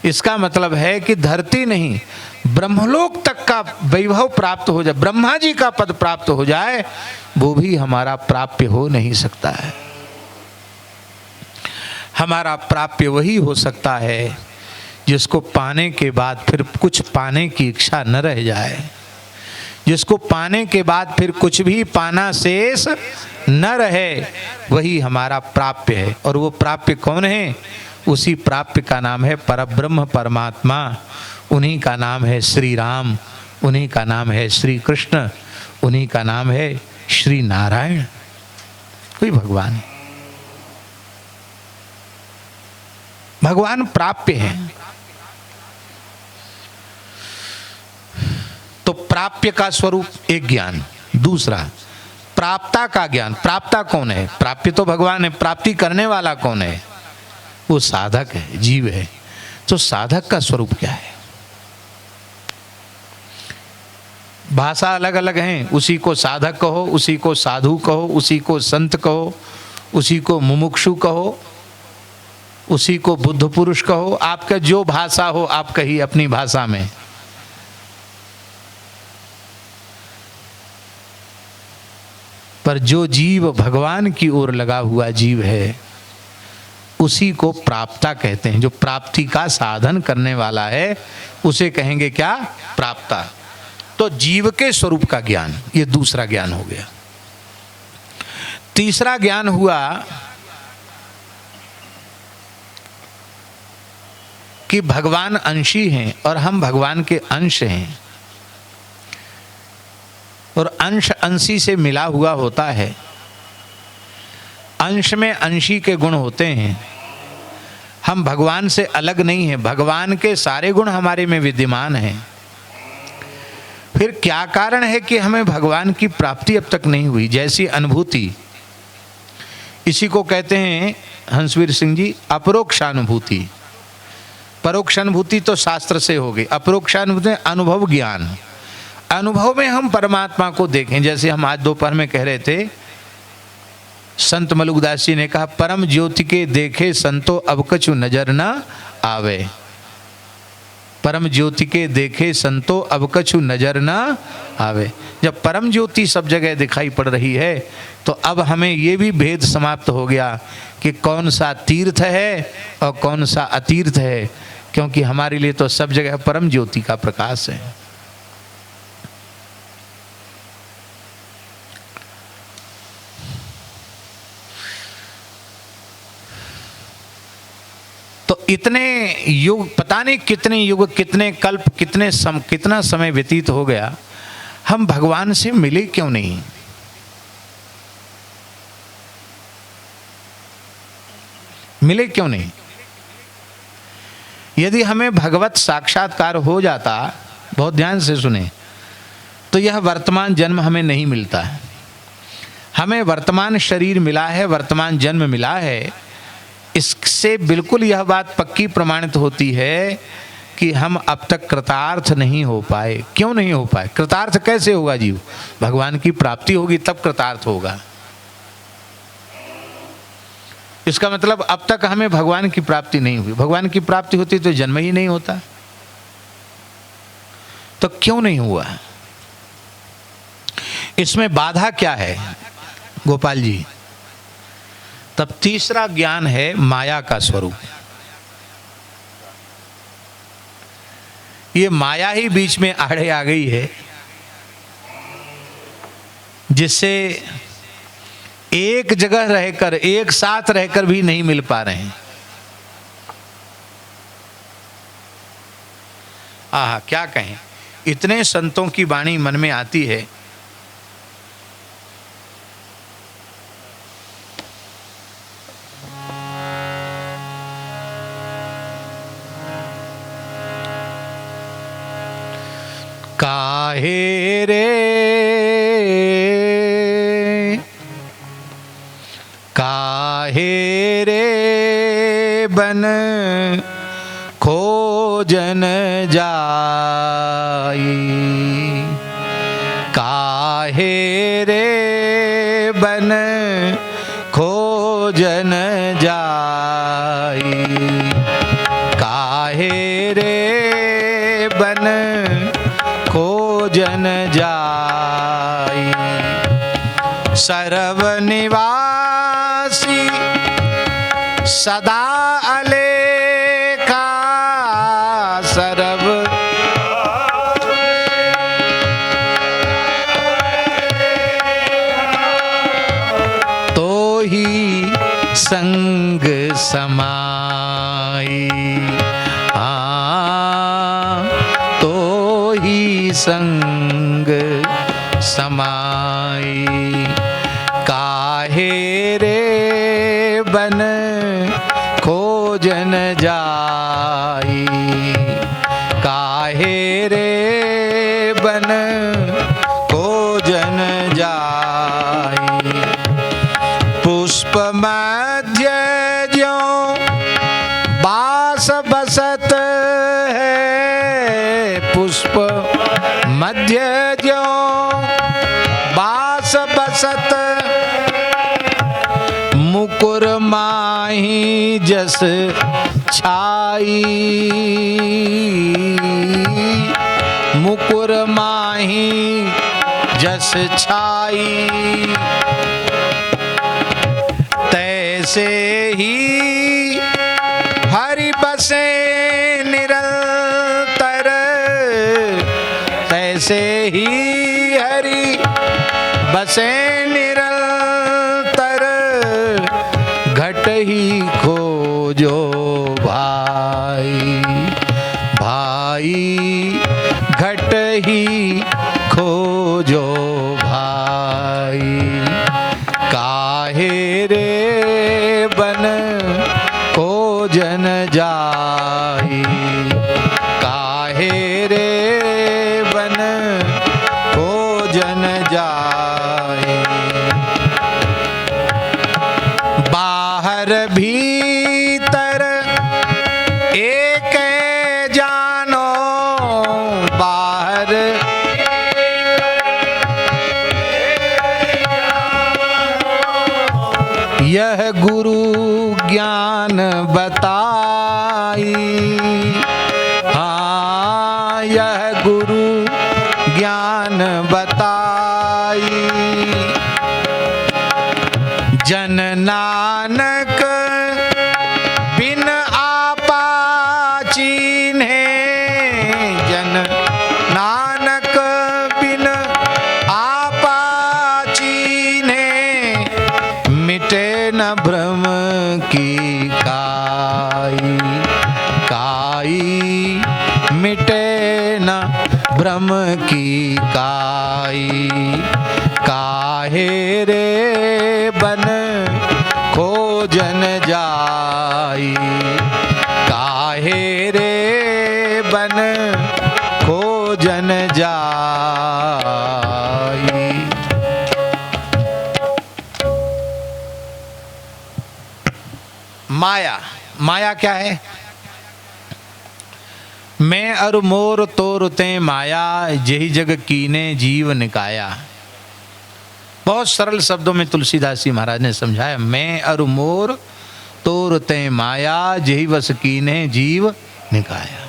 इसका मतलब है कि धरती नहीं, ब्रह्मलोक तक का वैभव प्राप्त हो जाए, ब्रह्मा जी का पद प्राप्त हो जाए, वो भी हमारा प्राप्य हो नहीं सकता है। हमारा प्राप्य वही हो सकता है जिसको पाने के बाद फिर कुछ पाने की इच्छा न रह जाए, जिसको पाने के बाद फिर कुछ भी पाना शेष न रहे, वही हमारा प्राप्य है। और वो प्राप्य कौन है? उसी प्राप्य का नाम है परब्रह्म परमात्मा, उन्हीं का नाम है श्री राम, उन्हीं का नाम है श्री कृष्ण, उन्हीं का नाम है श्री नारायण। कोई भगवान है, भगवान प्राप्य है। तो प्राप्य का स्वरूप एक ज्ञान, दूसरा प्राप्ता का ज्ञान। प्राप्ता कौन है? प्राप्य तो भगवान है, प्राप्ति करने वाला कौन है? वो साधक है, जीव है। तो साधक का स्वरूप क्या है? भाषा अलग अलग हैं, उसी को साधक कहो, उसी को साधु कहो, उसी को संत कहो, उसी को मुमुक्षु कहो, उसी को बुद्ध पुरुष कहो। आपका जो भाषा हो आप कहिए अपनी भाषा में। पर जो जीव भगवान की ओर लगा हुआ जीव है, उसी को प्राप्ता कहते हैं। जो प्राप्ति का साधन करने वाला है उसे कहेंगे क्या? प्राप्ता। तो जीव के स्वरूप का ज्ञान, ये दूसरा ज्ञान हो गया। तीसरा ज्ञान हुआ कि भगवान अंशी हैं और हम भगवान के अंश हैं, और अंश अंशी से मिला हुआ होता है। अंश में अंशी के गुण होते हैं। हम भगवान से अलग नहीं हैं, भगवान के सारे गुण हमारे में विद्यमान हैं। फिर क्या कारण है कि हमें भगवान की प्राप्ति अब तक नहीं हुई? जैसी अनुभूति, इसी को कहते हैं हंसवीर सिंह जी अपरोक्षानुभूति। परोक्ष अनुभूति तो शास्त्र से हो गई, अपरोक्ष अनुभूति अनुभव ज्ञान। अनुभव में हम परमात्मा को देखें। जैसे हम आज दोपहर में कह रहे थे, संत मलुकदास जी ने कहा, परम ज्योति के देखे संतो अब कछु नजर न आवे। परम ज्योति के देखे संतो अब कछु नजर न आवे। जब परम ज्योति सब जगह दिखाई पड़ रही है तो अब हमें ये भी भेद समाप्त हो गया कि कौन सा तीर्थ है और कौन सा अतीर्थ है, क्योंकि हमारे लिए तो सब जगह परम ज्योति का प्रकाश है। तो इतने युग, पता नहीं कितने युग, कितने कल्प, कितना समय व्यतीत हो गया, हम भगवान से मिले क्यों नहीं? मिले क्यों नहीं? यदि हमें भगवत साक्षात्कार हो जाता, बहुत ध्यान से सुने, तो यह वर्तमान जन्म हमें नहीं मिलता है। हमें वर्तमान शरीर मिला है, वर्तमान जन्म मिला है, इससे बिल्कुल यह बात पक्की प्रमाणित होती है कि हम अब तक कृतार्थ नहीं हो पाए। क्यों नहीं हो पाए? कृतार्थ कैसे होगा जीव? भगवान की प्राप्ति होगी तब कृतार्थ होगा। इसका मतलब अब तक हमें भगवान की प्राप्ति नहीं हुई। भगवान की प्राप्ति होती तो जन्म ही नहीं होता। तो क्यों नहीं हुआ? इसमें बाधा क्या है गोपाल जी? तब तीसरा ज्ञान है माया का स्वरूप। ये माया ही बीच में आड़े आ गई है, जिससे एक जगह रहकर, एक साथ रहकर भी नहीं मिल पा रहे हैं। आहा, क्या कहें, इतने संतों की वाणी मन में आती है। काहे रे काहे रे बन खोजन जाई, काहे रे बन खोजन जाई, काहे रे बन खोजन जाई। सर्व निवासी सदा अलेखा, सर्व तो ही संग समाई, तो ही संग समाई। काहे रे बन खोजन जाई, काहे रे बन खोजन जाई। पुष्प मध्य ज्यों बास बसत है, पुष्प मध्य ज्यों बास बसत, मुकुर माही जस छाई, मुकुर माही जस छाई। तैसे ही हरि बसे निरंतर, तैसे ही हरि बसे निरंतर, घट ही खोजो भाई, भाई घट ही खोजो भाई। काहे रे बन खोजन जाई, काहे रे बन खोजन जाई। बाहर भीतर एक गुरु ज्ञान बताई, हाँ यह गुरु ज्ञान बताई। जन नानक बिन आपा चीन्हे, जन नानक बिन आपा चीन्हे, मिटे न भ्रम की काई, काई मिटे न भ्रम की काई। काहे रे बन खोजन जाई, काहे रे बन खोजन जाई। माया, माया क्या है? मैं अरु मोर तोर ते माया, यही जग कीने जीव निकाया। बहुत सरल शब्दों में तुलसीदास जी महाराज ने समझाया, मैं अरु मोर तोर ते माया, यही वस कीने जीव निकाया।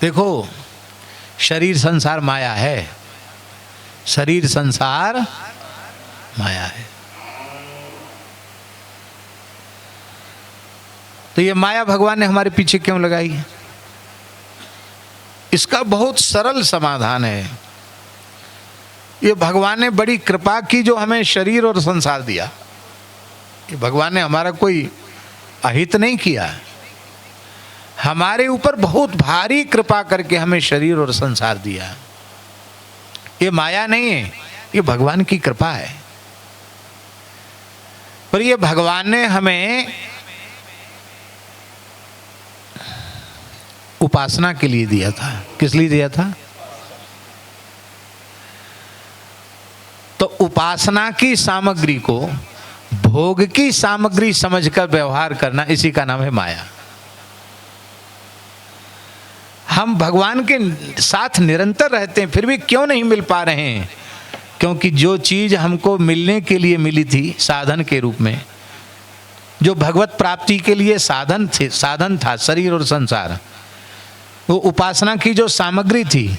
देखो, शरीर संसार माया है, शरीर संसार माया है। तो ये माया भगवान ने हमारे पीछे क्यों लगाई है? इसका बहुत सरल समाधान है। ये भगवान ने बड़ी कृपा की जो हमें शरीर और संसार दिया। ये भगवान ने हमारा कोई अहित नहीं किया, हमारे ऊपर बहुत भारी कृपा करके हमें शरीर और संसार दिया। ये माया नहीं है, ये भगवान की कृपा है। पर ये भगवान ने हमें उपासना के लिए दिया था। किस लिए दिया था? तो उपासना की सामग्री को भोग की सामग्री समझकर व्यवहार करना, इसी का नाम है माया। हम भगवान के साथ निरंतर रहते हैं, फिर भी क्यों नहीं मिल पा रहे हैं? क्योंकि जो चीज हमको मिलने के लिए मिली थी साधन के रूप में, जो भगवत प्राप्ति के लिए साधन था शरीर और संसार, वो उपासना की जो सामग्री थी,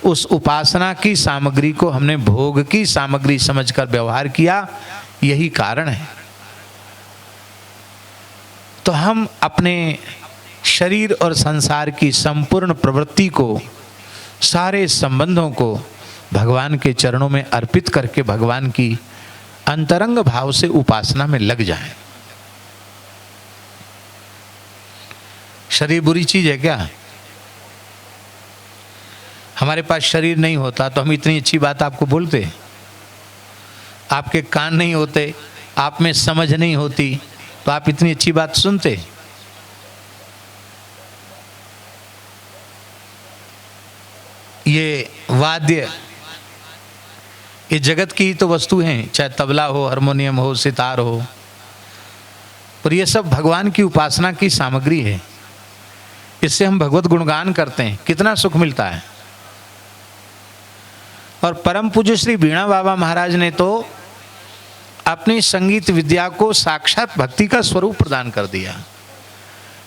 उस उपासना की सामग्री को हमने भोग की सामग्री समझकर व्यवहार किया। यही कारण है। तो हम अपने शरीर और संसार की संपूर्ण प्रवृत्ति को, सारे संबंधों को भगवान के चरणों में अर्पित करके भगवान की अंतरंग भाव से उपासना में लग जाएं। शरीर बुरी चीज है क्या? हमारे पास शरीर नहीं होता तो हम इतनी अच्छी बात आपको बोलते, आपके कान नहीं होते, आप में समझ नहीं होती तो आप इतनी अच्छी बात सुनते। ये वाद्य, ये जगत की ही तो वस्तु हैं, चाहे तबला हो, हारमोनियम हो, सितार हो, पर ये सब भगवान की उपासना की सामग्री है। इससे हम भगवत गुणगान करते हैं, कितना सुख मिलता है। और परम पूज्य श्री वीणा बाबा महाराज ने तो अपनी संगीत विद्या को साक्षात भक्ति का स्वरूप प्रदान कर दिया,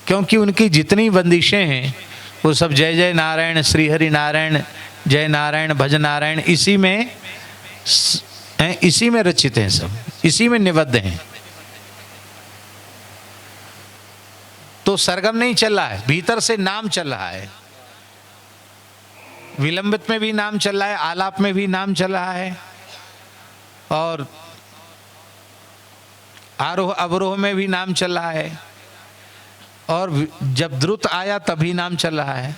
क्योंकि उनकी जितनी बंदिशें हैं वो सब जय जय नारायण, श्री हरि नारायण, जय नारायण, भज नारायण, इसी में रचित हैं, सब इसी में निबद्ध हैं। तो सरगम नहीं चल रहा है, भीतर से नाम चल रहा है। विलंबित में भी नाम चल रहा है, आलाप में भी नाम चल रहा है, और आरोह अवरोह में भी नाम चल रहा है, और जब द्रुत आया तभी नाम चल रहा है।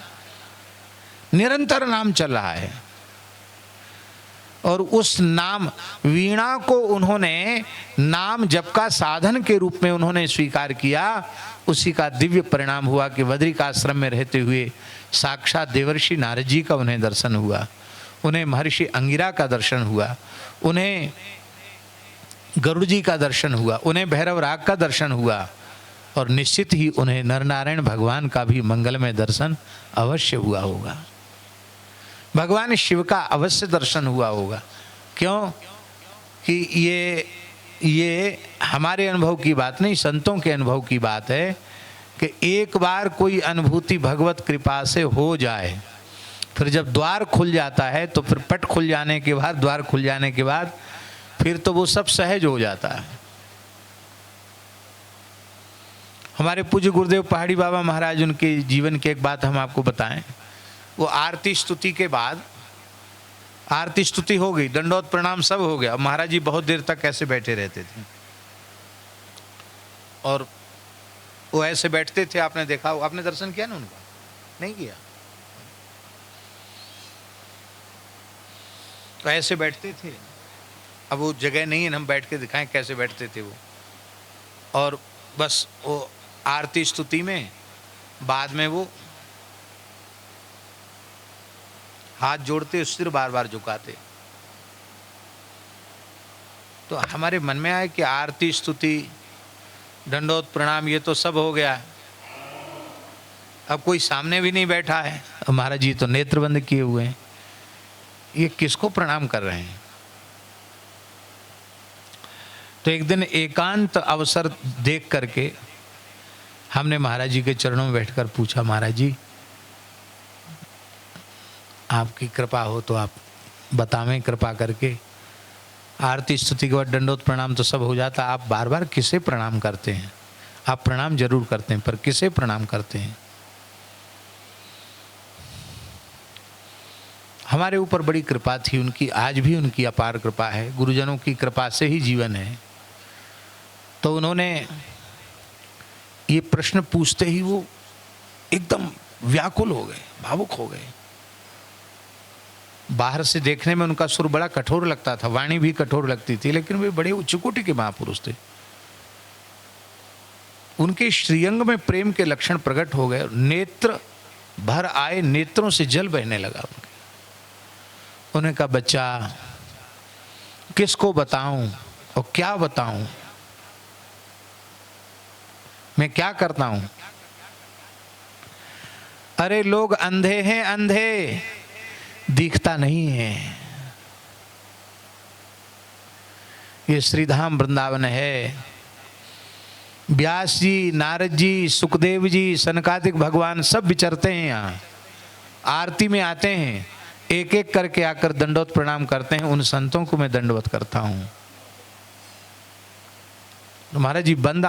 निरंतर नाम चल रहा है। और उस नाम वीणा को उन्होंने नाम जप का साधन के रूप में उन्होंने स्वीकार किया। उसी का दिव्य परिणाम हुआ कि बद्रिक आश्रम में रहते हुए साक्षात देवर्षि नारद जी का उन्हें दर्शन हुआ, उन्हें महर्षि अंगिरा का दर्शन हुआ, उन्हें गरुड़ जी का दर्शन हुआ, उन्हें भैरव राग का दर्शन हुआ, और निश्चित ही उन्हें नरनारायण भगवान का भी मंगलमय दर्शन अवश्य हुआ होगा। भगवान शिव का अवश्य दर्शन हुआ होगा। क्यों कि ये हमारे अनुभव की बात नहीं, संतों के अनुभव की बात है कि एक बार कोई अनुभूति भगवत कृपा से हो जाए, फिर जब द्वार खुल जाता है तो फिर पट खुल जाने के बाद, द्वार खुल जाने के बाद फिर तो वो सब सहज हो जाता है। हमारे पूज्य गुरुदेव पहाड़ी बाबा महाराज, उनके जीवन की एक बात हम आपको बताएं। वो आरती स्तुति के बाद, आरती स्तुति हो गई, दंडोत प्रणाम सब हो गया, महाराज जी बहुत देर तक ऐसे बैठे रहते थे। और वो ऐसे बैठते थे, आपने देखा, आपने दर्शन किया ना उनका? नहीं किया? तो ऐसे बैठते थे। अब वो जगह नहीं है, हम बैठ के दिखाएं कैसे बैठते थे वो। और बस वो आरती स्तुति में बाद में वो हाथ जोड़ते, सिर बार बार झुकाते। तो हमारे मन में आए कि आरती स्तुति दंडोत प्रणाम ये तो सब हो गया, अब कोई सामने भी नहीं बैठा है, महाराज जी तो नेत्र बंद किए हुए हैं, ये किसको प्रणाम कर रहे हैं? तो एक दिन एकांत अवसर देख करके हमने महाराज जी के चरणों में बैठकर पूछा, महाराज जी आपकी कृपा हो तो आप बतावें, कृपा करके आरती स्तुति के बाद दंडोत प्रणाम तो सब हो जाता, आप बार बार किसे प्रणाम करते हैं? आप प्रणाम जरूर करते हैं पर किसे प्रणाम करते हैं? हमारे ऊपर बड़ी कृपा थी उनकी, आज भी उनकी अपार कृपा है, गुरुजनों की कृपा से ही जीवन है। तो उन्होंने ये प्रश्न पूछते ही वो एकदम व्याकुल हो गए, भावुक हो गए। बाहर से देखने में उनका सुर बड़ा कठोर लगता था, वाणी भी कठोर लगती थी, लेकिन वे बड़े उच्च कोटि के महापुरुष थे। उनके श्रीअंग में प्रेम के लक्षण प्रकट हो गए, नेत्र भर आए, नेत्रों से जल बहने लगा उनके। उन्होंने कहा, बच्चा किसको बताऊं और क्या बताऊं, मैं क्या करता हूं? अरे लोग अंधे हैं, अंधे, दिखता नहीं है। ये श्रीधाम वृंदावन है। व्यास जी, नारद जी, सुखदेव जी, सनकादिक भगवान सब विचरते हैं यहाँ, आरती में आते हैं, एक एक करके आकर दंडवत प्रणाम करते हैं। उन संतों को मैं दंडवत करता हूं। तो महाराज जी बंद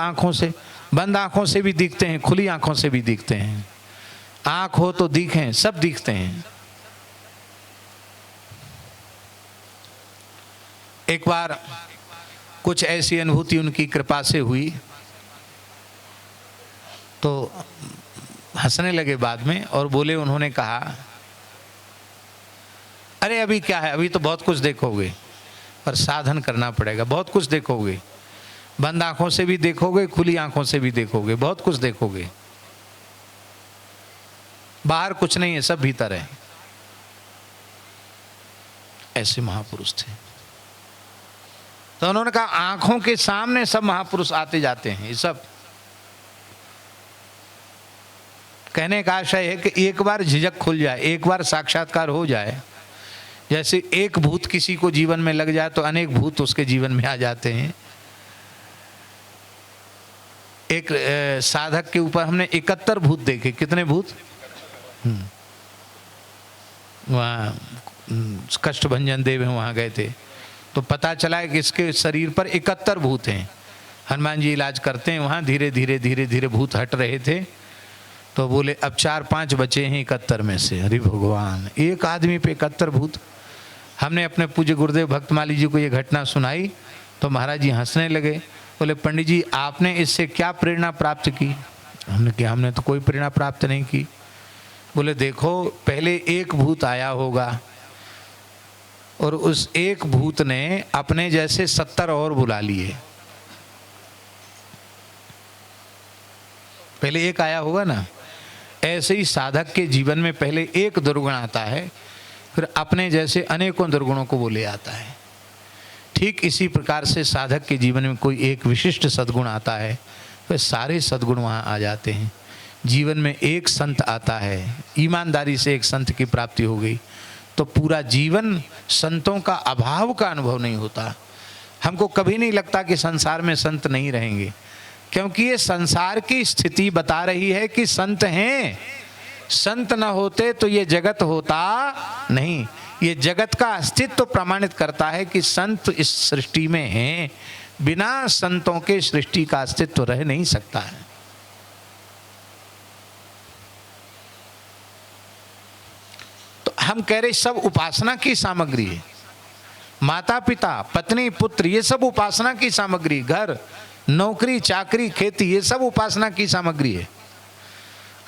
आंखों से भी दिखते हैं, खुली आंखों से भी दिखते हैं। आंख हो तो दिखें, सब दिखते हैं। एक बार कुछ ऐसी अनुभूति उनकी कृपा से हुई तो हंसने लगे बाद में और बोले, उन्होंने कहा, अरे अभी क्या है, अभी तो बहुत कुछ देखोगे, पर साधन करना पड़ेगा। बहुत कुछ देखोगे, बंद आंखों से भी देखोगे, खुली आंखों से भी देखोगे, बहुत कुछ देखोगे। बाहर कुछ नहीं है, सब भीतर है। ऐसे महापुरुष थे। तो उन्होंने कहा, आंखों के सामने सब महापुरुष आते जाते हैं। ये सब कहने का आशय है कि एक बार झिझक खुल जाए, एक बार साक्षात्कार हो जाए। जैसे एक भूत किसी को जीवन में लग जाए तो अनेक भूत उसके जीवन में आ जाते हैं। एक साधक के ऊपर हमने 71 भूत देखे। कितने भूत? वहाँ कष्टभंजन देव हैं, वहाँ गए थे तो पता चला है कि इसके शरीर पर 71 भूत हैं। हनुमान जी इलाज करते हैं वहाँ, धीरे धीरे भूत हट रहे थे तो बोले अब 4-5 बचे हैं 71 में से। अरे भगवान, एक आदमी पे 71 भूत। हमने अपने पूज्य गुरुदेव भक्तमाली जी को ये घटना सुनाई तो महाराज जी हंसने लगे। बोले, पंडित जी आपने इससे क्या प्रेरणा प्राप्त की? हमने कहा, हमने तो कोई प्रेरणा प्राप्त नहीं की। बोले, देखो पहले एक भूत आया होगा और उस एक भूत ने अपने जैसे 70 और बुला लिए। पहले एक आया होगा ना, ऐसे ही साधक के जीवन में पहले एक दुर्गुण आता है, फिर अपने जैसे अनेकों दुर्गुणों को वो ले आता है। ठीक इसी प्रकार से साधक के जीवन में कोई एक विशिष्ट सद्गुण आता है, फिर सारे सद्गुण वहाँ आ जाते हैं। जीवन में एक संत आता है, ईमानदारी से एक संत की प्राप्ति हो गई तो पूरा जीवन संतों का अभाव का अनुभव नहीं होता। हमको कभी नहीं लगता कि संसार में संत नहीं रहेंगे, क्योंकि ये संसार की स्थिति बता रही है कि संत हैं। संत न होते तो ये जगत होता नहीं। ये जगत का अस्तित्व प्रमाणित करता है कि संत इस सृष्टि में हैं। बिना संतों के सृष्टि का अस्तित्व रह नहीं सकता है। तो हम कह रहे सब उपासना की सामग्री है। माता पिता, पत्नी, पुत्र, ये सब उपासना की सामग्री। घर, नौकरी, चाकरी, खेती, ये सब उपासना की सामग्री है।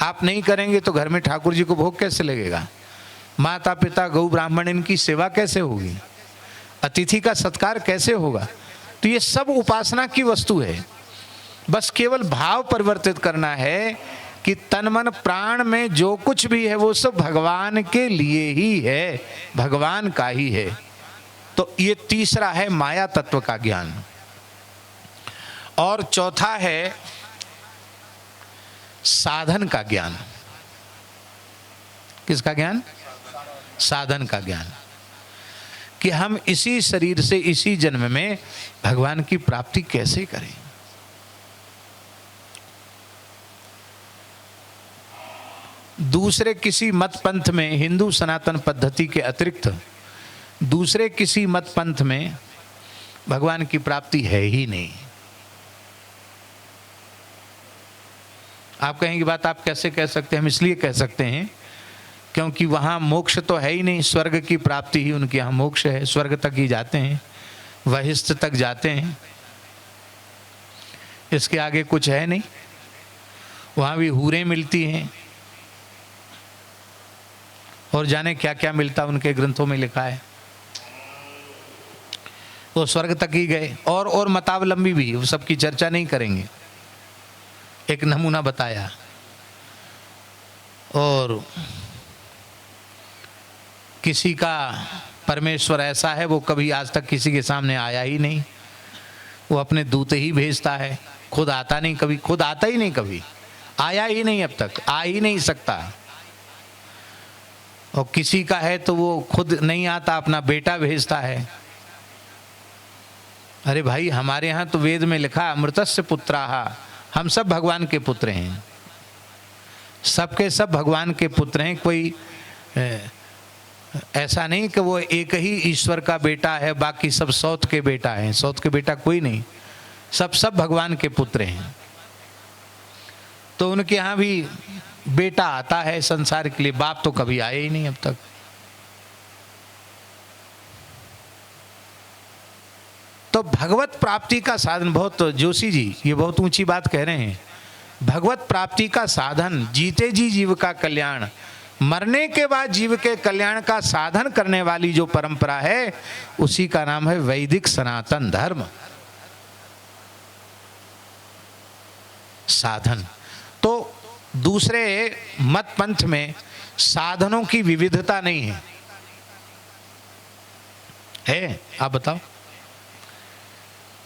आप नहीं करेंगे तो घर में ठाकुर जी को भोग कैसे लगेगा? माता पिता, गौ ब्राह्मण, इनकी सेवा कैसे होगी? अतिथि का सत्कार कैसे होगा? तो ये सब उपासना की वस्तु है। बस केवल भाव परिवर्तित करना है कि तन मन प्राण में जो कुछ भी है वो सब भगवान के लिए ही है, भगवान का ही है। तो ये तीसरा है माया तत्व का ज्ञान। और चौथा है साधन का ज्ञान। किसका ज्ञान? साधन का ज्ञान, कि हम इसी शरीर से इसी जन्म में भगवान की प्राप्ति कैसे करें। दूसरे किसी मत पंथ में, हिंदू सनातन पद्धति के अतिरिक्त दूसरे किसी मत पंथ में भगवान की प्राप्ति है ही नहीं। आप कहेंगे बात आप कैसे कह सकते हैं? हम इसलिए कह सकते हैं क्योंकि वहाँ मोक्ष तो है ही नहीं। स्वर्ग की प्राप्ति ही उनके यहाँ मोक्ष है। स्वर्ग तक ही जाते हैं, वहिष्ठ तक जाते हैं, इसके आगे कुछ है नहीं। वहाँ भी हूरें मिलती हैं और जाने क्या क्या मिलता, उनके ग्रंथों में लिखा है। वो स्वर्ग तक ही गए। और मतावलंबी भी, वो सबकी चर्चा नहीं करेंगे, एक नमूना बताया। और किसी का परमेश्वर ऐसा है वो कभी आज तक किसी के सामने आया ही नहीं। वो अपने दूत ही भेजता है, खुद आता नहीं कभी, खुद आता ही नहीं कभी, आया ही नहीं, अब तक आ ही नहीं सकता। और किसी का है तो वो खुद नहीं आता, अपना बेटा भेजता है। अरे भाई, हमारे यहाँ तो वेद में लिखा अमृतस्य पुत्राः, हम सब भगवान के पुत्र हैं। सबके सब भगवान के पुत्र हैं। कोई ऐसा नहीं कि वो एक ही ईश्वर का बेटा है, बाकी सब सौत के बेटा हैं। सौत के बेटा कोई नहीं, सब भगवान के पुत्र हैं। तो उनके यहाँ भी बेटा आता है संसार के लिए, बाप तो कभी आए ही नहीं अब तक। तो भगवत प्राप्ति का साधन, बहुत जोशी जी ये बहुत ऊंची बात कह रहे हैं। भगवत प्राप्ति का साधन, जीते जी जीव का कल्याण, मरने के बाद जीव के कल्याण का साधन करने वाली जो परंपरा है, उसी का नाम है वैदिक सनातन धर्म। साधन तो दूसरे मत पंथ में साधनों की विविधता नहीं है? आप बताओ।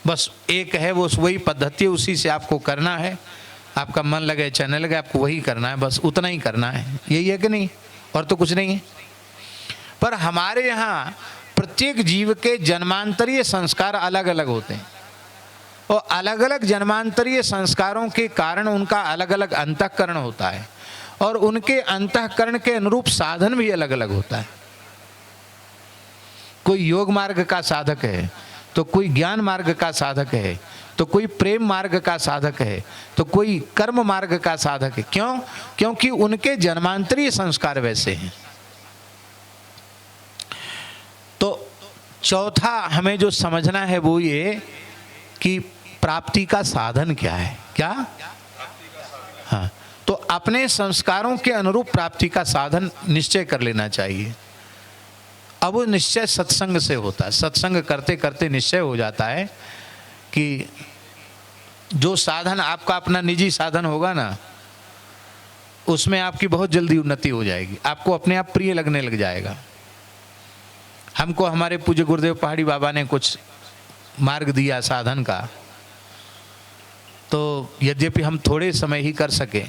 बस एक है, वो वही पद्धति, उसी से आपको करना है। आपका मन लगे चाहे न लगे, आपको वही करना है, बस उतना ही करना है। यही है कि नहीं? और तो कुछ नहीं है। पर हमारे यहाँ प्रत्येक जीव के जन्मांतरीय संस्कार अलग अलग होते हैं, और अलग अलग जन्मांतरीय संस्कारों के कारण उनका अलग अलग अंतःकरण होता है, और उनके अंतःकरण के अनुरूप साधन भी अलग अलग होता है। कोई योग मार्ग का साधक है, तो कोई ज्ञान मार्ग का साधक है, तो कोई प्रेम मार्ग का साधक है, तो कोई कर्म मार्ग का साधक है। क्यों? क्योंकि उनके जन्मांतरीय संस्कार वैसे हैं। तो चौथा हमें जो समझना है वो ये कि प्राप्ति का साधन क्या है। क्या? हाँ, तो अपने संस्कारों के अनुरूप प्राप्ति का साधन निश्चय कर लेना चाहिए। अब वो निश्चय सत्संग से होता है। सत्संग करते करते निश्चय हो जाता है कि जो साधन आपका अपना निजी साधन होगा ना, उसमें आपकी बहुत जल्दी उन्नति हो जाएगी, आपको अपने आप प्रिय लगने लग जाएगा। हमको हमारे पूज्य गुरुदेव पहाड़ी बाबा ने कुछ मार्ग दिया साधन का, तो यद्यपि हम थोड़े समय ही कर सके,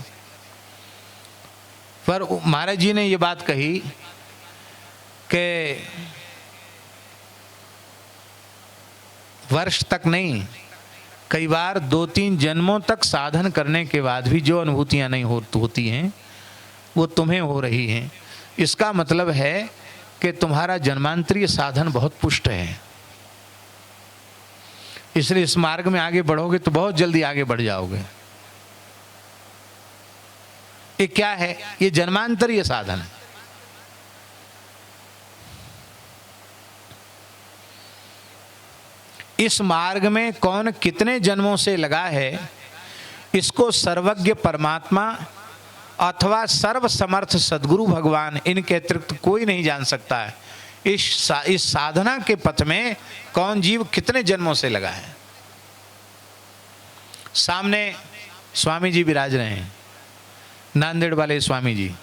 पर महाराज जी ने ये बात कही कि वर्ष तक नहीं, कई बार 2-3 जन्मों तक साधन करने के बाद भी जो अनुभूतियां नहीं होती हैं वो तुम्हें हो रही हैं। इसका मतलब है कि तुम्हारा जन्मांतरीय साधन बहुत पुष्ट है। इसलिए इस मार्ग में आगे बढ़ोगे तो बहुत जल्दी आगे बढ़ जाओगे। ये क्या है? ये जन्मांतरीय साधन है। इस मार्ग में कौन कितने जन्मों से लगा है, इसको सर्वज्ञ परमात्मा अथवा सर्वसमर्थ सद्गुरु भगवान, इनके अतिरिक्त कोई नहीं जान सकता है इस साधना के पथ में कौन जीव कितने जन्मों से लगा है। सामने स्वामी जी विराज रहे हैं, नांदेड़ वाले स्वामी जी,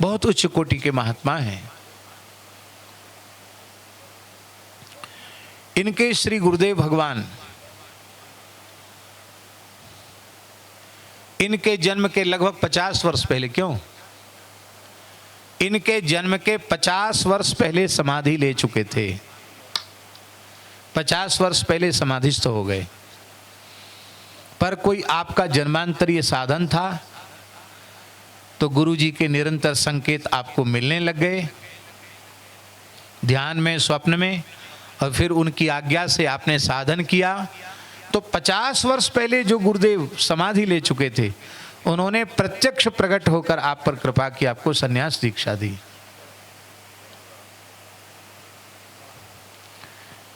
बहुत उच्च कोटि के महात्मा हैं। इनके श्री गुरुदेव भगवान इनके जन्म के लगभग 50 वर्ष पहले, क्यों, इनके जन्म के 50 वर्ष पहले समाधि ले चुके थे। 50 वर्ष पहले समाधिस्थ हो गए। पर कोई आपका जन्मांतरीय साधन था तो गुरु जी के निरंतर संकेत आपको मिलने लग गए, ध्यान में, स्वप्न में, और फिर उनकी आज्ञा से आपने साधन किया। तो 50 वर्ष पहले जो गुरुदेव समाधि ले चुके थे, उन्होंने प्रत्यक्ष प्रकट होकर आप पर कृपा की, आपको संन्यास दीक्षा दी।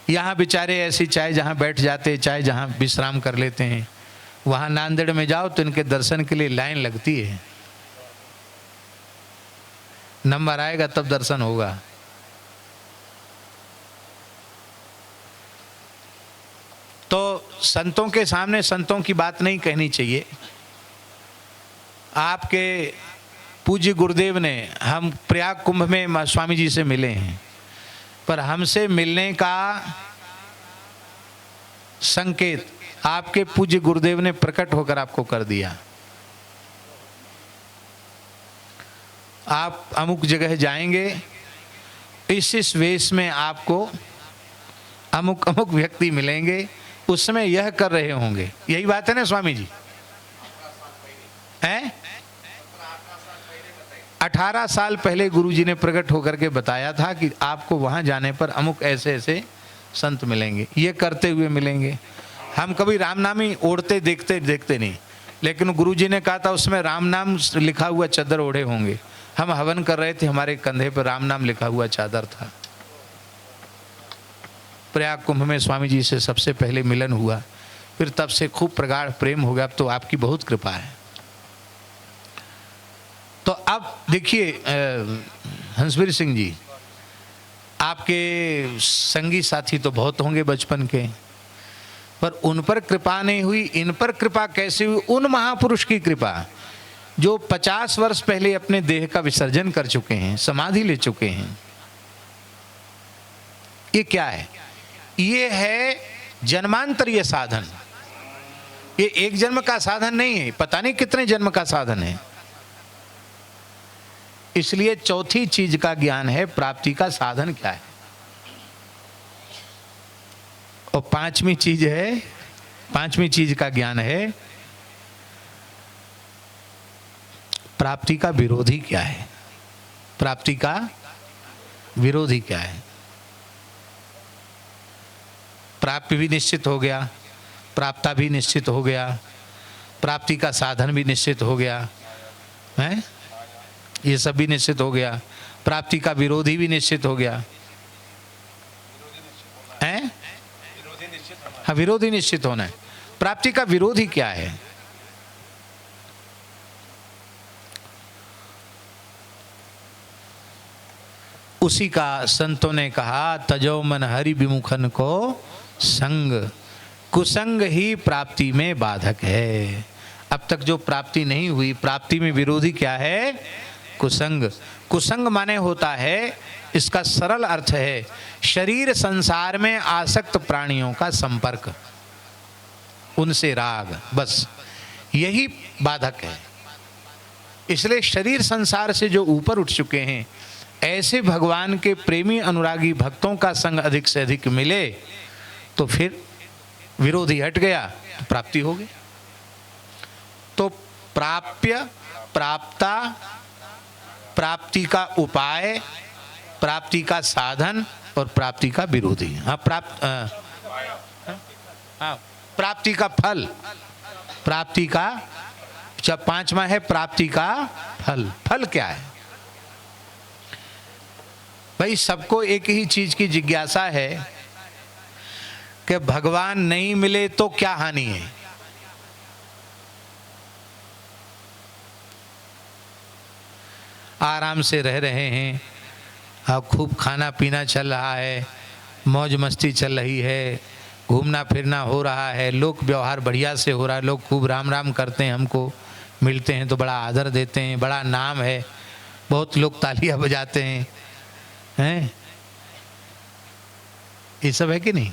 यहाँ बेचारे ऐसी चाहे जहाँ बैठ जाते, चाहे जहाँ विश्राम कर लेते हैं, वहाँ नांदेड़ में जाओ तो इनके दर्शन के लिए लाइन लगती है। नंबर आएगा तब दर्शन होगा। तो संतों के सामने संतों की बात नहीं कहनी चाहिए। आपके पूज्य गुरुदेव ने, हम प्रयाग कुंभ में स्वामी जी से मिले हैं, पर हमसे मिलने का संकेत आपके पूज्य गुरुदेव ने प्रकट होकर आपको कर दिया। आप अमुक जगह जाएंगे, इस वेश में आपको अमुक अमुक व्यक्ति मिलेंगे, उसमें यह कर रहे होंगे। यही बात है ना स्वामी जी? हैं? 18 साल पहले गुरुजी ने प्रकट होकर के बताया था कि आपको वहां जाने पर अमुक ऐसे ऐसे संत मिलेंगे, ये करते हुए मिलेंगे। हम कभी राम नाम ही ओढ़ते देखते नहीं, लेकिन गुरुजी ने कहा था उसमें राम नाम लिखा हुआ चादर ओढ़े होंगे। हम हवन कर रहे थे, हमारे कंधे पर राम नाम लिखा हुआ चादर था। प्रयाग कुंभ में स्वामी जी से सबसे पहले मिलन हुआ, फिर तब से खूब प्रगाढ़ प्रेम हो गया। अब तो आपकी बहुत कृपा है। तो अब देखिए हंसवीर सिंह जी, आपके संगी साथी तो बहुत होंगे बचपन के, पर उन पर कृपा नहीं हुई। इन पर कृपा कैसे हुई? उन महापुरुष की कृपा जो 50 वर्ष पहले अपने देह का विसर्जन कर चुके हैं, समाधि ले चुके हैं। ये क्या है? ये है जन्मांतरीय साधन। ये एक जन्म का साधन नहीं है, पता नहीं कितने जन्म का साधन है। इसलिए चौथी चीज का ज्ञान है प्राप्ति का साधन क्या है, और पांचवी चीज का ज्ञान है प्राप्ति का विरोधी क्या है। प्राप्ति का विरोधी क्या है? प्राप्ति भी निश्चित हो गया, प्राप्ता भी निश्चित हो गया, प्राप्ति का साधन भी निश्चित हो गया है, ये सब भी निश्चित हो गया। प्राप्ति का विरोधी भी निश्चित हो गया है। हाँ, विरोधी निश्चित होना है। प्राप्ति का विरोधी क्या है? उसी का संतों ने कहा, तजो मन हरि विमुखन को संग, कुसंग ही प्राप्ति में बाधक है। अब तक जो प्राप्ति नहीं हुई, प्राप्ति में विरोधी क्या है? कुसंग। कुसंग माने होता है, इसका सरल अर्थ है शरीर संसार में आसक्त प्राणियों का संपर्क, उनसे राग, बस यही बाधक है। इसलिए शरीर संसार से जो ऊपर उठ चुके हैं, ऐसे भगवान के प्रेमी अनुरागी भक्तों का संग अधिक से अधिक मिले तो फिर विरोधी हट गया तो प्राप्ति हो गई। तो प्राप्य, प्राप्ता, प्राप्ति का उपाय, प्राप्ति का साधन और प्राप्ति का विरोधी। हाँ, प्राप्ति का फल, प्राप्ति का, जब पांचवा है प्राप्ति का फल। फल क्या है भाई? सबको एक ही चीज की जिज्ञासा है कि भगवान नहीं मिले तो क्या हानि है। आराम से रह रहे हैं, अब खूब खाना पीना चल रहा है, मौज मस्ती चल रही है, घूमना फिरना हो रहा है, लोक व्यवहार बढ़िया से हो रहा है, लोग खूब राम राम करते हैं, हमको मिलते हैं तो बड़ा आदर देते हैं, बड़ा नाम है, बहुत लोग तालियां बजाते हैं, ये सब है कि नहीं?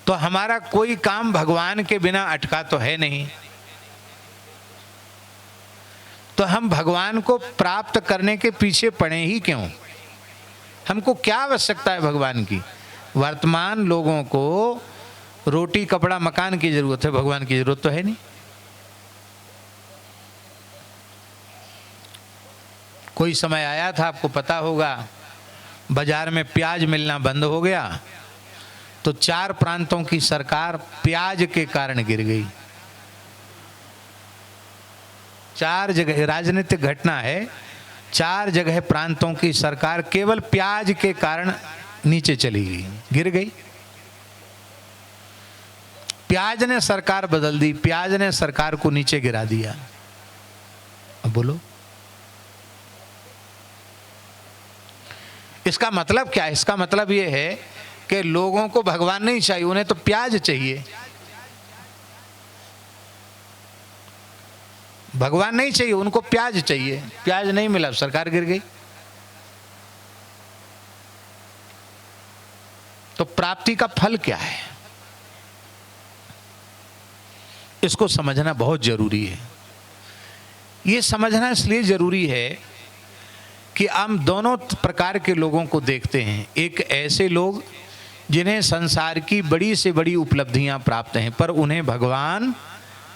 तो हमारा कोई काम भगवान के बिना अटका तो है नहीं। तो हम भगवान को प्राप्त करने के पीछे पड़े ही क्यों? हमको क्या आवश्यकता है भगवान की? वर्तमान लोगों को रोटी कपड़ा मकान की जरूरत है, भगवान की जरूरत तो है नहीं। कोई समय आया था, आपको पता होगा, बाजार में प्याज मिलना बंद हो गया तो 4 प्रांतों की सरकार प्याज के कारण गिर गई। 4 जगह राजनीतिक घटना है, 4 जगह प्रांतों की सरकार केवल प्याज के कारण नीचे चली गई, गिर गई। प्याज ने सरकार बदल दी, प्याज ने सरकार को नीचे गिरा दिया। अब बोलो इसका मतलब क्या है? इसका मतलब यह है कि लोगों को भगवान नहीं चाहिए, उन्हें तो प्याज चाहिए। भगवान नहीं चाहिए, उनको प्याज चाहिए। प्याज नहीं मिला, सरकार गिर गई। तो प्राप्ति का फल क्या है, इसको समझना बहुत जरूरी है। ये समझना इसलिए जरूरी है कि हम दोनों प्रकार के लोगों को देखते हैं। एक ऐसे लोग जिन्हें संसार की बड़ी से बड़ी उपलब्धियां प्राप्त हैं पर उन्हें भगवान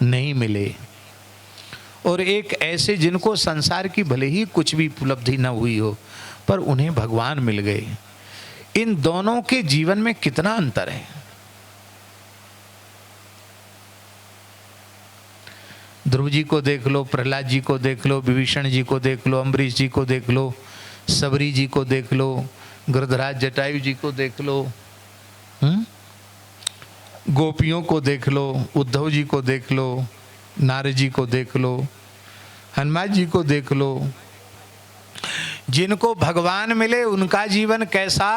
नहीं मिले, और एक ऐसे जिनको संसार की भले ही कुछ भी उपलब्धि न हुई हो पर उन्हें भगवान मिल गए। इन दोनों के जीवन में कितना अंतर है। ध्रुव जी को देख लो, प्रहलाद जी को देख लो, विभीषण जी को देख लो, अम्बरीश जी को देख लो, सबरी जी को देख लो, गिरधराज जटायु जी को देख लो, गोपियों को देख लो, उद्धव जी को देख लो, नारद जी को देख लो, हनुमान जी को देख लो। जिनको भगवान मिले उनका जीवन कैसा,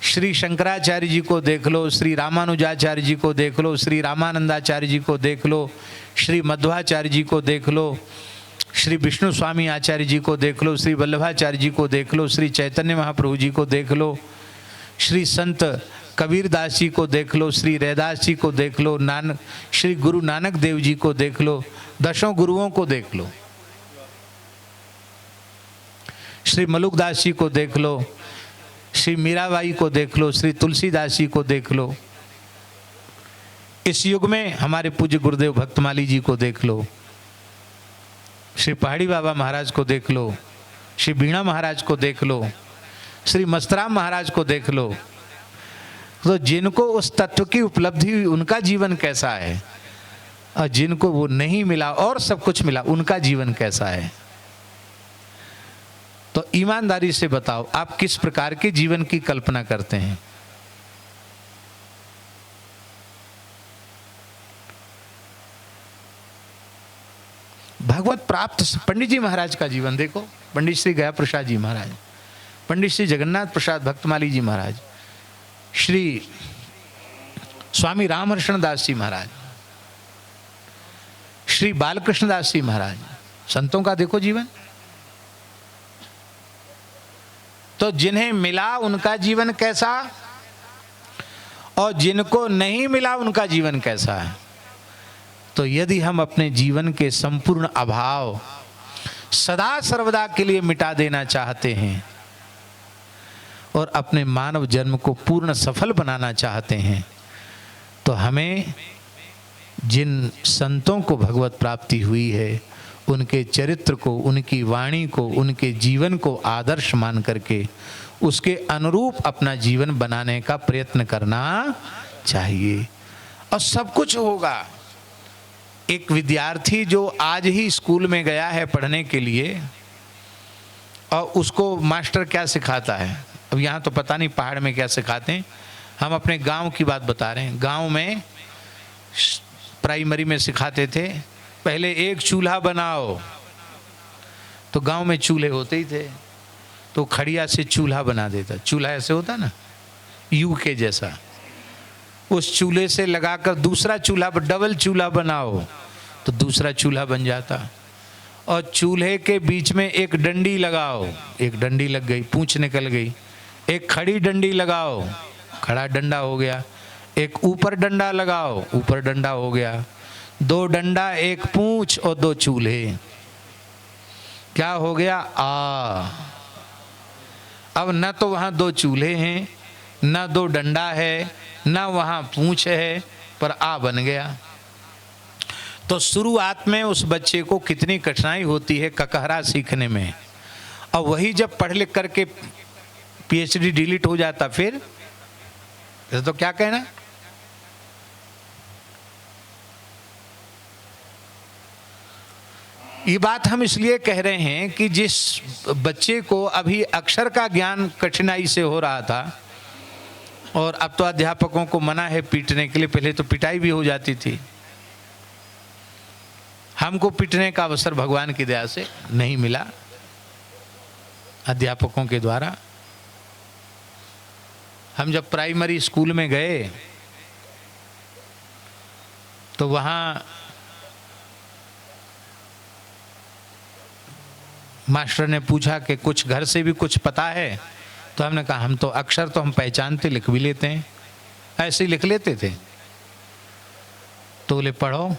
श्री शंकराचार्य जी को देख लो, श्री रामानुजाचार्य जी को देख लो, श्री रामानंदाचार्य जी को देख लो, श्री मध्वाचार्य जी को देख लो, श्री विष्णु स्वामी आचार्य जी को देख लो, श्री वल्लभाचार्य जी को देख लो, श्री चैतन्य महाप्रभु जी को देख लो, श्री संत कबीर दास जी को देख लो, श्री रैदास जी को देख लो, श्री गुरु नानक देव जी को देख लो, दशों गुरुओं को देख लो, श्री मलुकदास जी को देख लो, श्री मीराबाई को देख लो, श्री तुलसीदास जी को देख लो। इस युग में हमारे पूज्य गुरुदेव भक्तमाली जी को देख लो, श्री पहाड़ी बाबा महाराज को देख लो, श्री बीणा महाराज को देख लो, श्री मस्तराम महाराज को देख लो। तो जिनको उस तत्व की उपलब्धि हुई उनका जीवन कैसा है, और जिनको वो नहीं मिला और सब कुछ मिला उनका जीवन कैसा है। तो ईमानदारी से बताओ आप किस प्रकार के जीवन की कल्पना करते हैं। भगवत प्राप्त पंडित जी महाराज का जीवन देखो, पंडित श्री गया प्रसाद जी महाराज, पंडित श्री जगन्नाथ प्रसाद भक्तमाली जी महाराज, श्री स्वामी रामहर्षण दास जी महाराज, श्री बालकृष्ण दास जी महाराज, संतों का देखो जीवन। तो जिन्हें मिला उनका जीवन कैसा और जिनको नहीं मिला उनका जीवन कैसा है। तो यदि हम अपने जीवन के संपूर्ण अभाव सदा सर्वदा के लिए मिटा देना चाहते हैं और अपने मानव जन्म को पूर्ण सफल बनाना चाहते हैं, तो हमें जिन संतों को भगवत प्राप्ति हुई है उनके चरित्र को, उनकी वाणी को, उनके जीवन को आदर्श मान करके उसके अनुरूप अपना जीवन बनाने का प्रयत्न करना चाहिए और सब कुछ होगा। एक विद्यार्थी जो आज ही स्कूल में गया है पढ़ने के लिए और उसको मास्टर क्या सिखाता है, अब यहाँ तो पता नहीं पहाड़ में क्या सिखाते हैं, हम अपने गांव की बात बता रहे हैं। गांव में प्राइमरी में सिखाते थे पहले एक चूल्हा बनाओ, तो गांव में चूल्हे होते ही थे, तो खड़िया से चूल्हा बना देता। चूल्हा ऐसे होता ना यू के जैसा, उस चूल्हे से लगाकर दूसरा चूल्हा, डबल चूल्हा बनाओ तो दूसरा चूल्हा बन जाता। और चूल्हे के बीच में एक डंडी लगाओ, एक डंडी लग गई, पूंछ निकल गई। एक खड़ी डंडी लगाओ, खड़ा डंडा हो गया। एक ऊपर डंडा लगाओ, ऊपर डंडा हो गया। दो डंडा, एक पूंछ और दो चूल्हे, क्या हो गया? अब न तो वहां दो चूल्हे हैं, न दो डंडा है, न वहां पूंछ है, पर आ बन गया। तो शुरुआत में उस बच्चे को कितनी कठिनाई होती है ककहरा सीखने में, और वही जब पढ़ लिख करके पीएचडी डिलीट हो जाता फिर तो क्या कहना। ये बात हम इसलिए कह रहे हैं कि जिस बच्चे को अभी अक्षर का ज्ञान कठिनाई से हो रहा था, और अब तो अध्यापकों को मना है पीटने के लिए, पहले तो पिटाई भी हो जाती थी। हमको पीटने का अवसर भगवान की दया से नहीं मिला अध्यापकों के द्वारा। हम जब प्राइमरी स्कूल में गए तो वहाँ मास्टर ने पूछा कि कुछ घर से भी कुछ पता है, तो हमने कहा हम तो अक्षर तो हम पहचानते, लिख भी लेते हैं, ऐसे ही लिख लेते थे। तो बोले पढ़ो।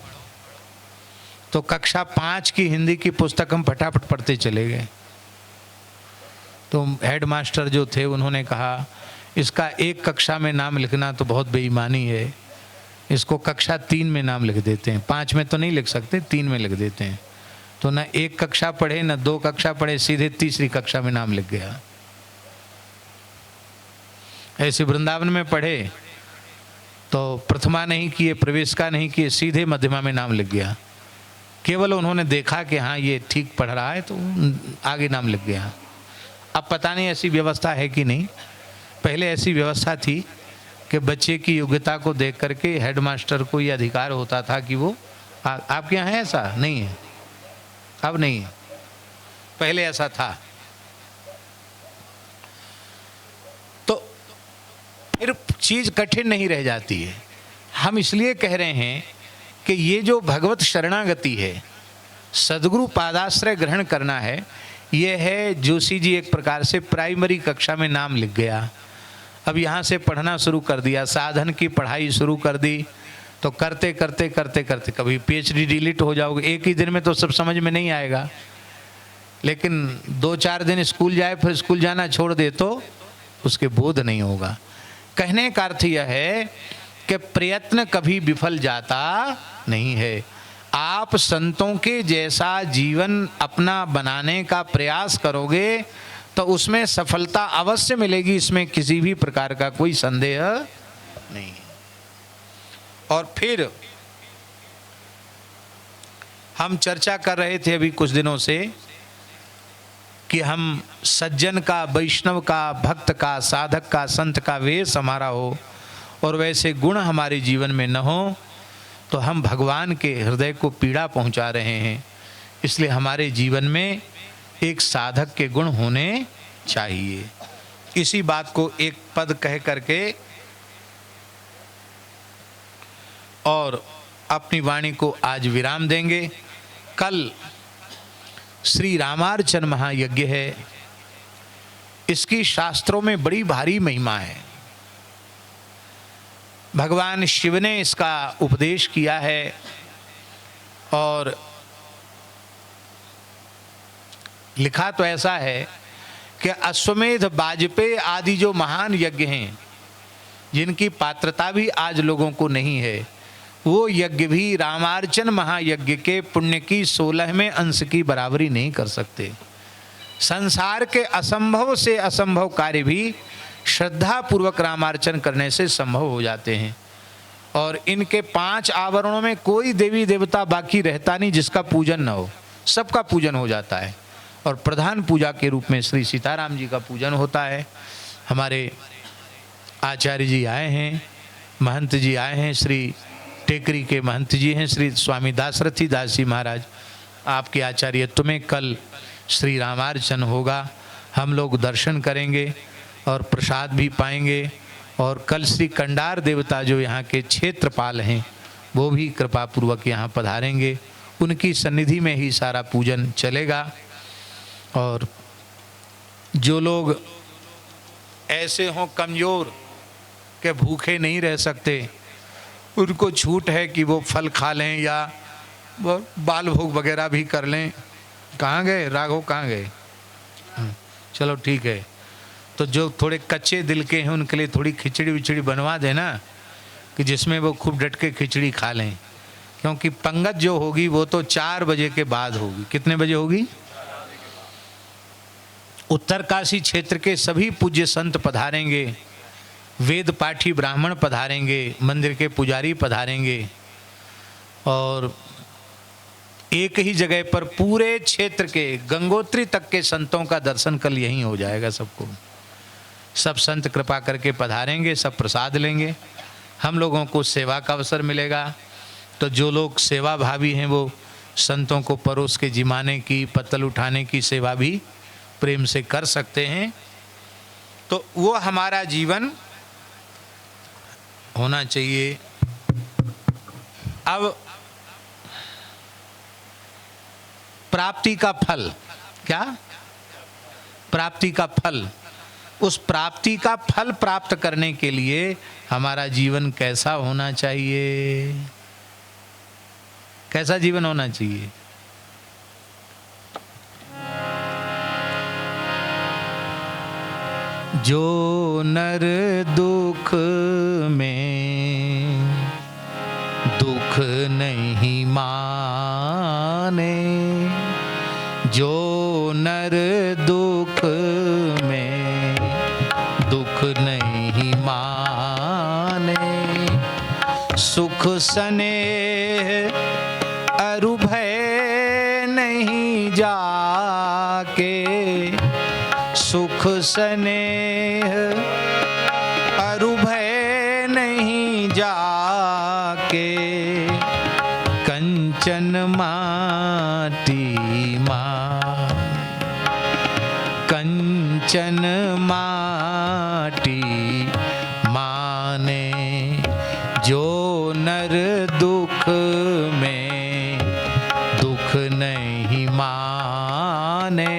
तो कक्षा 5 की हिंदी की पुस्तक हम फटाफट पढ़ते चले गए। तो हेड मास्टर जो थे उन्होंने कहा इसका एक कक्षा में नाम लिखना तो बहुत बेईमानी है, इसको कक्षा 3 में नाम लिख देते हैं। 5 में तो नहीं लिख सकते, 3 में लिख देते हैं। तो न एक कक्षा पढ़े न 2 कक्षा पढ़े, सीधे तीसरी कक्षा में नाम लिख गया। ऐसे वृंदावन में पढ़े तो प्रथमा नहीं किए, प्रवेशिका नहीं किए, सीधे मध्यमा में नाम लिख गया। केवल उन्होंने देखा कि हाँ ये ठीक पढ़ रहा है तो आगे नाम लिख गया। अब पता नहीं ऐसी व्यवस्था है कि नहीं। पहले ऐसी व्यवस्था थी कि बच्चे की योग्यता को देख करके हेडमास्टर को ये अधिकार होता था कि वो आपके यहाँ है, ऐसा नहीं है, अब नहीं है, पहले ऐसा था। तो फिर चीज कठिन नहीं रह जाती है। हम इसलिए कह रहे हैं कि ये जो भगवत शरणागति है, सद्गुरु पादाश्रय ग्रहण करना है, ये है। जोशी जी एक प्रकार से प्राइमरी कक्षा में नाम लिख गया, अब यहाँ से पढ़ना शुरू कर दिया, साधन की पढ़ाई शुरू कर दी, तो करते करते करते करते कभी पीएचडी डिलीट हो जाओगे। एक ही दिन में तो सब समझ में नहीं आएगा, लेकिन 2-4 दिन स्कूल जाए फिर स्कूल जाना छोड़ दे तो उसके बोध नहीं होगा। कहने का अर्थ यह है कि प्रयत्न कभी विफल जाता नहीं है। आप संतों के जैसा जीवन अपना बनाने का प्रयास करोगे तो उसमें सफलता अवश्य मिलेगी, इसमें किसी भी प्रकार का कोई संदेह नहीं। और फिर हम चर्चा कर रहे थे अभी कुछ दिनों से कि हम सज्जन का, वैष्णव का, भक्त का, साधक का, संत का वेश हमारा हो और वैसे गुण हमारे जीवन में न हो तो हम भगवान के हृदय को पीड़ा पहुंचा रहे हैं। इसलिए हमारे जीवन में एक साधक के गुण होने चाहिए। इसी बात को एक पद कह करके और अपनी वाणी को आज विराम देंगे। कल श्री रामार्चन महायज्ञ है, इसकी शास्त्रों में बड़ी भारी महिमा है। भगवान शिव ने इसका उपदेश किया है और लिखा तो ऐसा है कि अश्वमेध, वाजपेयी आदि जो महान यज्ञ हैं, जिनकी पात्रता भी आज लोगों को नहीं है, वो यज्ञ भी रामार्चन महायज्ञ के पुण्य की 16वें अंश की बराबरी नहीं कर सकते। संसार के असंभव से असंभव कार्य भी श्रद्धा पूर्वक रामार्चन करने से संभव हो जाते हैं। और इनके 5 आवरणों में कोई देवी देवता बाकी रहता नहीं जिसका पूजन न हो, सबका पूजन हो जाता है। और प्रधान पूजा के रूप में श्री सीताराम जी का पूजन होता है। हमारे आचार्य जी आए हैं, महंत जी आए हैं, श्री टेकरी के महंत जी हैं श्री स्वामी दासरथी दास जी महाराज, आपके आचार्यत्व में कल श्री रामार्चन होगा। हम लोग दर्शन करेंगे और प्रसाद भी पाएंगे। और कल श्री कंडार देवता जो यहाँ के क्षेत्रपाल हैं, वो भी कृपा पूर्वक यहाँ पधारेंगे। उनकी सन्निधि में ही सारा पूजन चलेगा। और जो लोग ऐसे हों कमज़ोर के भूखे नहीं रह सकते, उनको छूट है कि वो फल खा लें या वो बाल भोग वगैरह भी कर लें। कहाँ गए राघव, कहाँ गए? चलो ठीक है। तो जो थोड़े कच्चे दिल के हैं उनके लिए थोड़ी खिचड़ी विचड़ी बनवा देना, कि जिसमें वो खूब डट के खिचड़ी खा लें। क्योंकि पंगत जो होगी वो तो 4 बजे के बाद होगी। कितने बजे होगी? उत्तरकाशी क्षेत्र के सभी पूज्य संत पधारेंगे, वेद पाठी ब्राह्मण पधारेंगे, मंदिर के पुजारी पधारेंगे। और एक ही जगह पर पूरे क्षेत्र के गंगोत्री तक के संतों का दर्शन कल यहीं हो जाएगा। सबको सब संत कृपा करके पधारेंगे, सब प्रसाद लेंगे, हम लोगों को सेवा का अवसर मिलेगा। तो जो लोग सेवा भावी हैं वो संतों को परोस के जिमाने की, पत्तल उठाने की सेवा भी प्रेम से कर सकते हैं। तो वो हमारा जीवन होना चाहिए। अब प्राप्ति का फल क्या? प्राप्ति का फल। उस प्राप्ति का फल प्राप्त करने के लिए हमारा जीवन कैसा होना चाहिए? कैसा जीवन होना चाहिए? जो नर दुख में दुख नहीं माने, जो नर दुख में दुख नहीं माने, सुख स्नेह अरु भय नहीं जाके, सुख स्नेह अरु भय नहीं जाके, कंचन माटी माँ, कंचन माटी माने, जो नर दुख में दुख नहीं माने,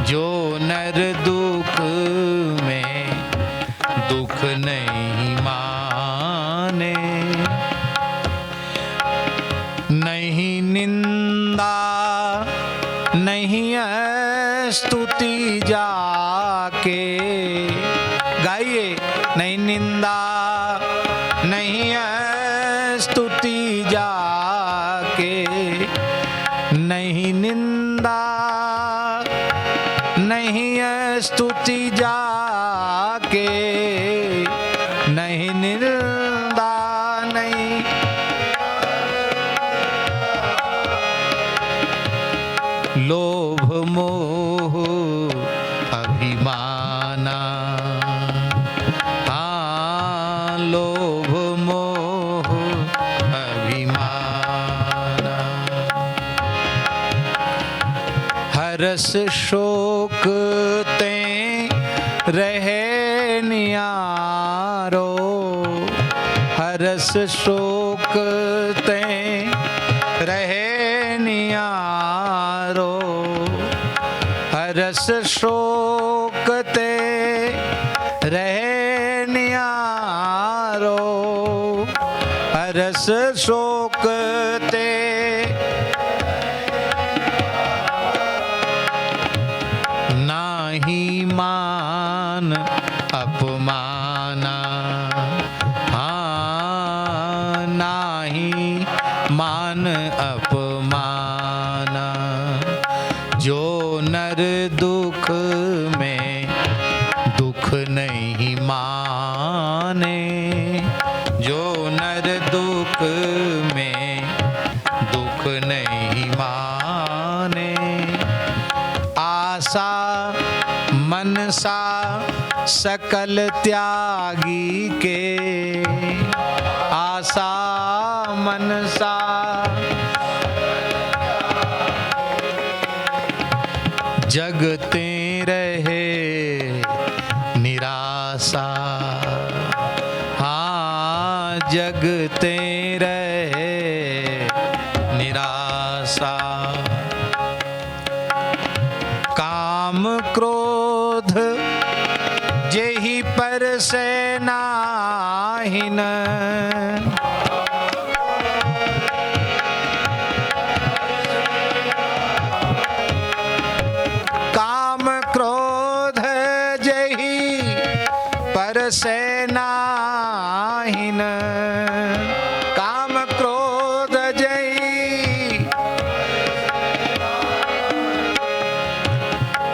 जो नर दुख में दुख नहीं माने। नहीं निंदा नहीं स्तुति जाके, गाइए, नहीं निंदा नहीं स्तुति जाके, नहीं निंदा नहीं स्तुति जाके, नहीं निंदा नहीं लोभ मोह अभिमाना, हाँ लोभ मोह अभिमाना, हरस शोक ते रहे नियारो, हरस शोक ते रहे नियारो, हरस शोक ते रहे नियारो, हरस शोक ते सा सकल त्यागी के, आशा मनसा जगते रहे निराशा। हाँ, जगते रहे निराशा। काम क्रोध जेहि पर से नाहिन, काम क्रोध जेहि पर से नाहिन, काम क्रोध जेहि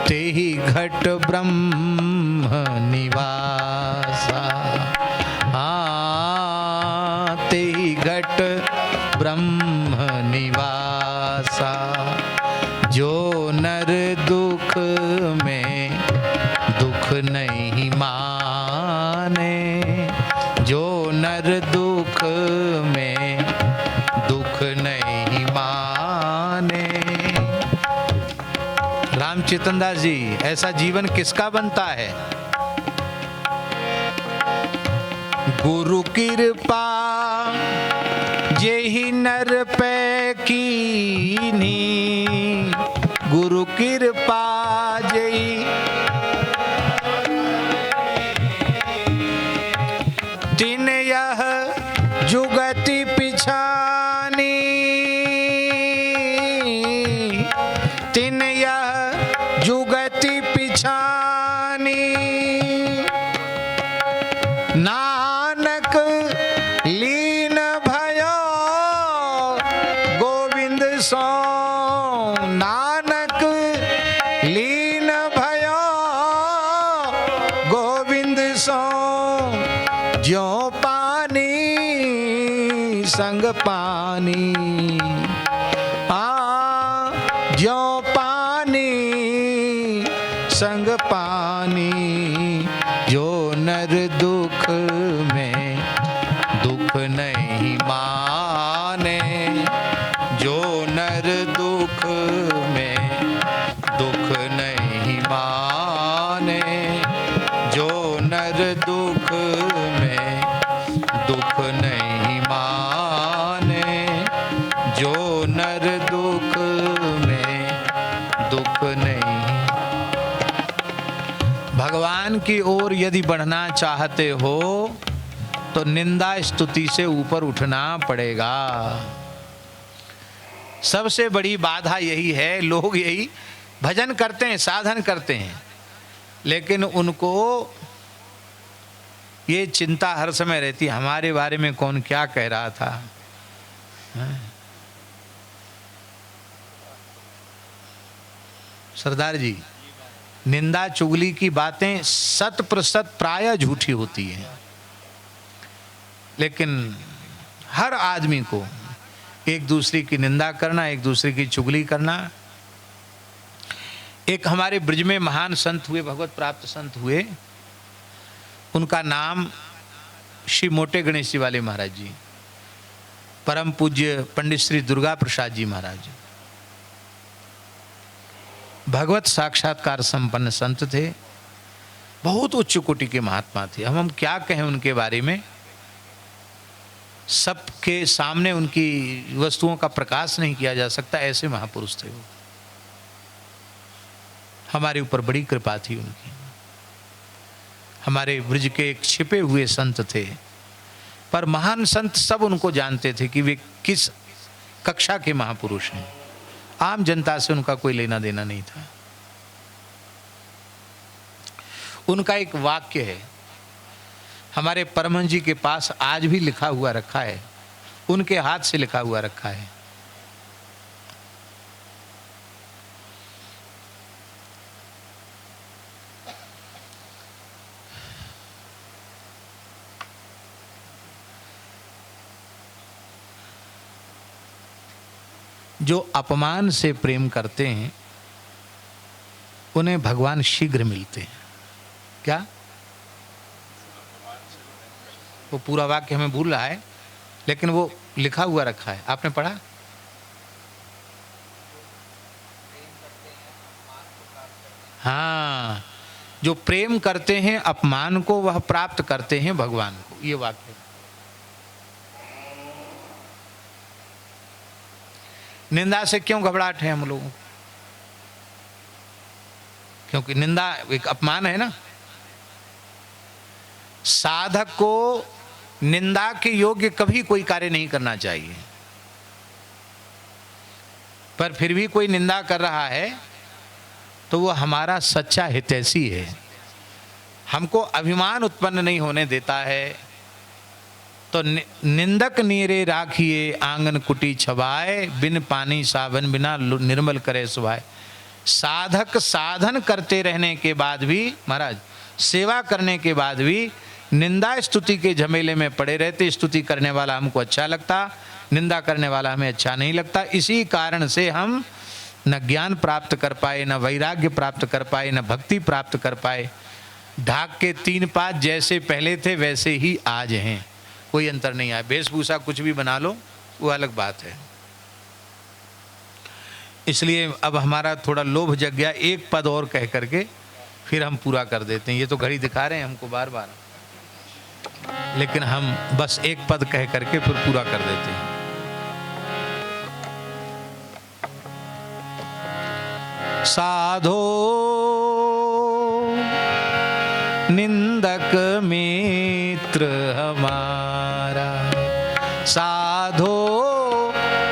तेहि घट ब्रह्म निवासा। हाँ, तेहि घट ब्रह्म निवासा। जो नर दुख में दुख नहीं माने, जो नर दुख में दुख नहीं माने। रामचेतन दास जी, ऐसा जीवन किसका बनता है? गुरु कृपा जेहि नर पे कीनी, गुरु कृपा जेहि तिन यह जुगति पिछानी, तिन यह जुगति पिछानी। नानक लीन भयो गोविंद सो, नानक लीन भयो गोविंद सो। ज्यों पानी संग पानी, ज्यों पानी संग पानी। जो नर दुख में दुख नहीं माने, जो नर दुख में दुख नहीं माने, जो नर दुख में दुख नहीं माने, जो नर दुख में दुख नहीं। भगवान की ओर यदि बढ़ना चाहते हो तो निंदा स्तुति से ऊपर उठना पड़ेगा। सबसे बड़ी बाधा यही है, लोग यही भजन करते हैं, साधन करते हैं, लेकिन उनको ये चिंता हर समय रहती, हमारे बारे में कौन क्या कह रहा था। सरदार जी, निंदा चुगली की बातें 100% प्राय झूठी होती हैं, लेकिन हर आदमी को एक दूसरे की निंदा करना, एक दूसरे की चुगली करना। एक हमारे ब्रज में महान संत हुए, भगवत प्राप्त संत हुए, उनका नाम श्री मोटे गणेश जी वाले महाराज जी, परम पूज्य पंडित श्री दुर्गा प्रसाद जी महाराज जी। भगवत साक्षात्कार संपन्न संत थे, बहुत उच्च कोटि के महात्मा थे। हम क्या कहें उनके बारे में, सबके सामने उनकी वस्तुओं का प्रकाश नहीं किया जा सकता, ऐसे महापुरुष थे वो। हमारे ऊपर बड़ी कृपा थी उनकी। हमारे ब्रज के एक छिपे हुए संत थे, पर महान संत सब उनको जानते थे कि वे किस कक्षा के महापुरुष हैं। आम जनता से उनका कोई लेना देना नहीं था। उनका एक वाक्य है, हमारे परमहंस जी के पास आज भी लिखा हुआ रखा है, उनके हाथ से लिखा हुआ रखा है। जो अपमान से प्रेम करते हैं उन्हें भगवान शीघ्र मिलते हैं। क्या? वो पूरा वाक्य हमें भूल रहा है, लेकिन वो लिखा हुआ रखा है, आपने पढ़ा? हाँ, जो प्रेम करते हैं अपमान को वह प्राप्त करते हैं भगवान को, ये वाक्य है। निंदा से क्यों घबराहट है हम लोगों को? क्योंकि निंदा एक अपमान है ना। साधक को निंदा के योग्य कभी कोई कार्य नहीं करना चाहिए, पर फिर भी कोई निंदा कर रहा है तो वो हमारा सच्चा हितैषी है, हमको अभिमान उत्पन्न नहीं होने देता है। तो निंदक नीरे राखिए आंगन कुटी छवाए, बिन पानी सावन बिना निर्मल करे सुभाए। साधक साधन करते रहने के बाद भी, महाराज सेवा करने के बाद भी निंदा स्तुति के झमेले में पड़े रहते। स्तुति करने वाला हमको अच्छा लगता, निंदा करने वाला हमें अच्छा नहीं लगता। इसी कारण से हम न ज्ञान प्राप्त कर पाए, न वैराग्य प्राप्त कर पाए, न भक्ति प्राप्त कर पाए। ढाक के 3 पात जैसे पहले थे वैसे ही आज हैं, कोई अंतर नहीं आया। वेशभूषा कुछ भी बना लो वो अलग बात है। इसलिए अब हमारा थोड़ा लोभ जग गया, एक पद और कह करके फिर हम पूरा कर देते हैं। ये तो घड़ी दिखा रहे हैं हमको बार बार, लेकिन हम बस एक पद कह करके फिर पूरा कर देते हैं। साधो निंदक मित्र हमारा, साधो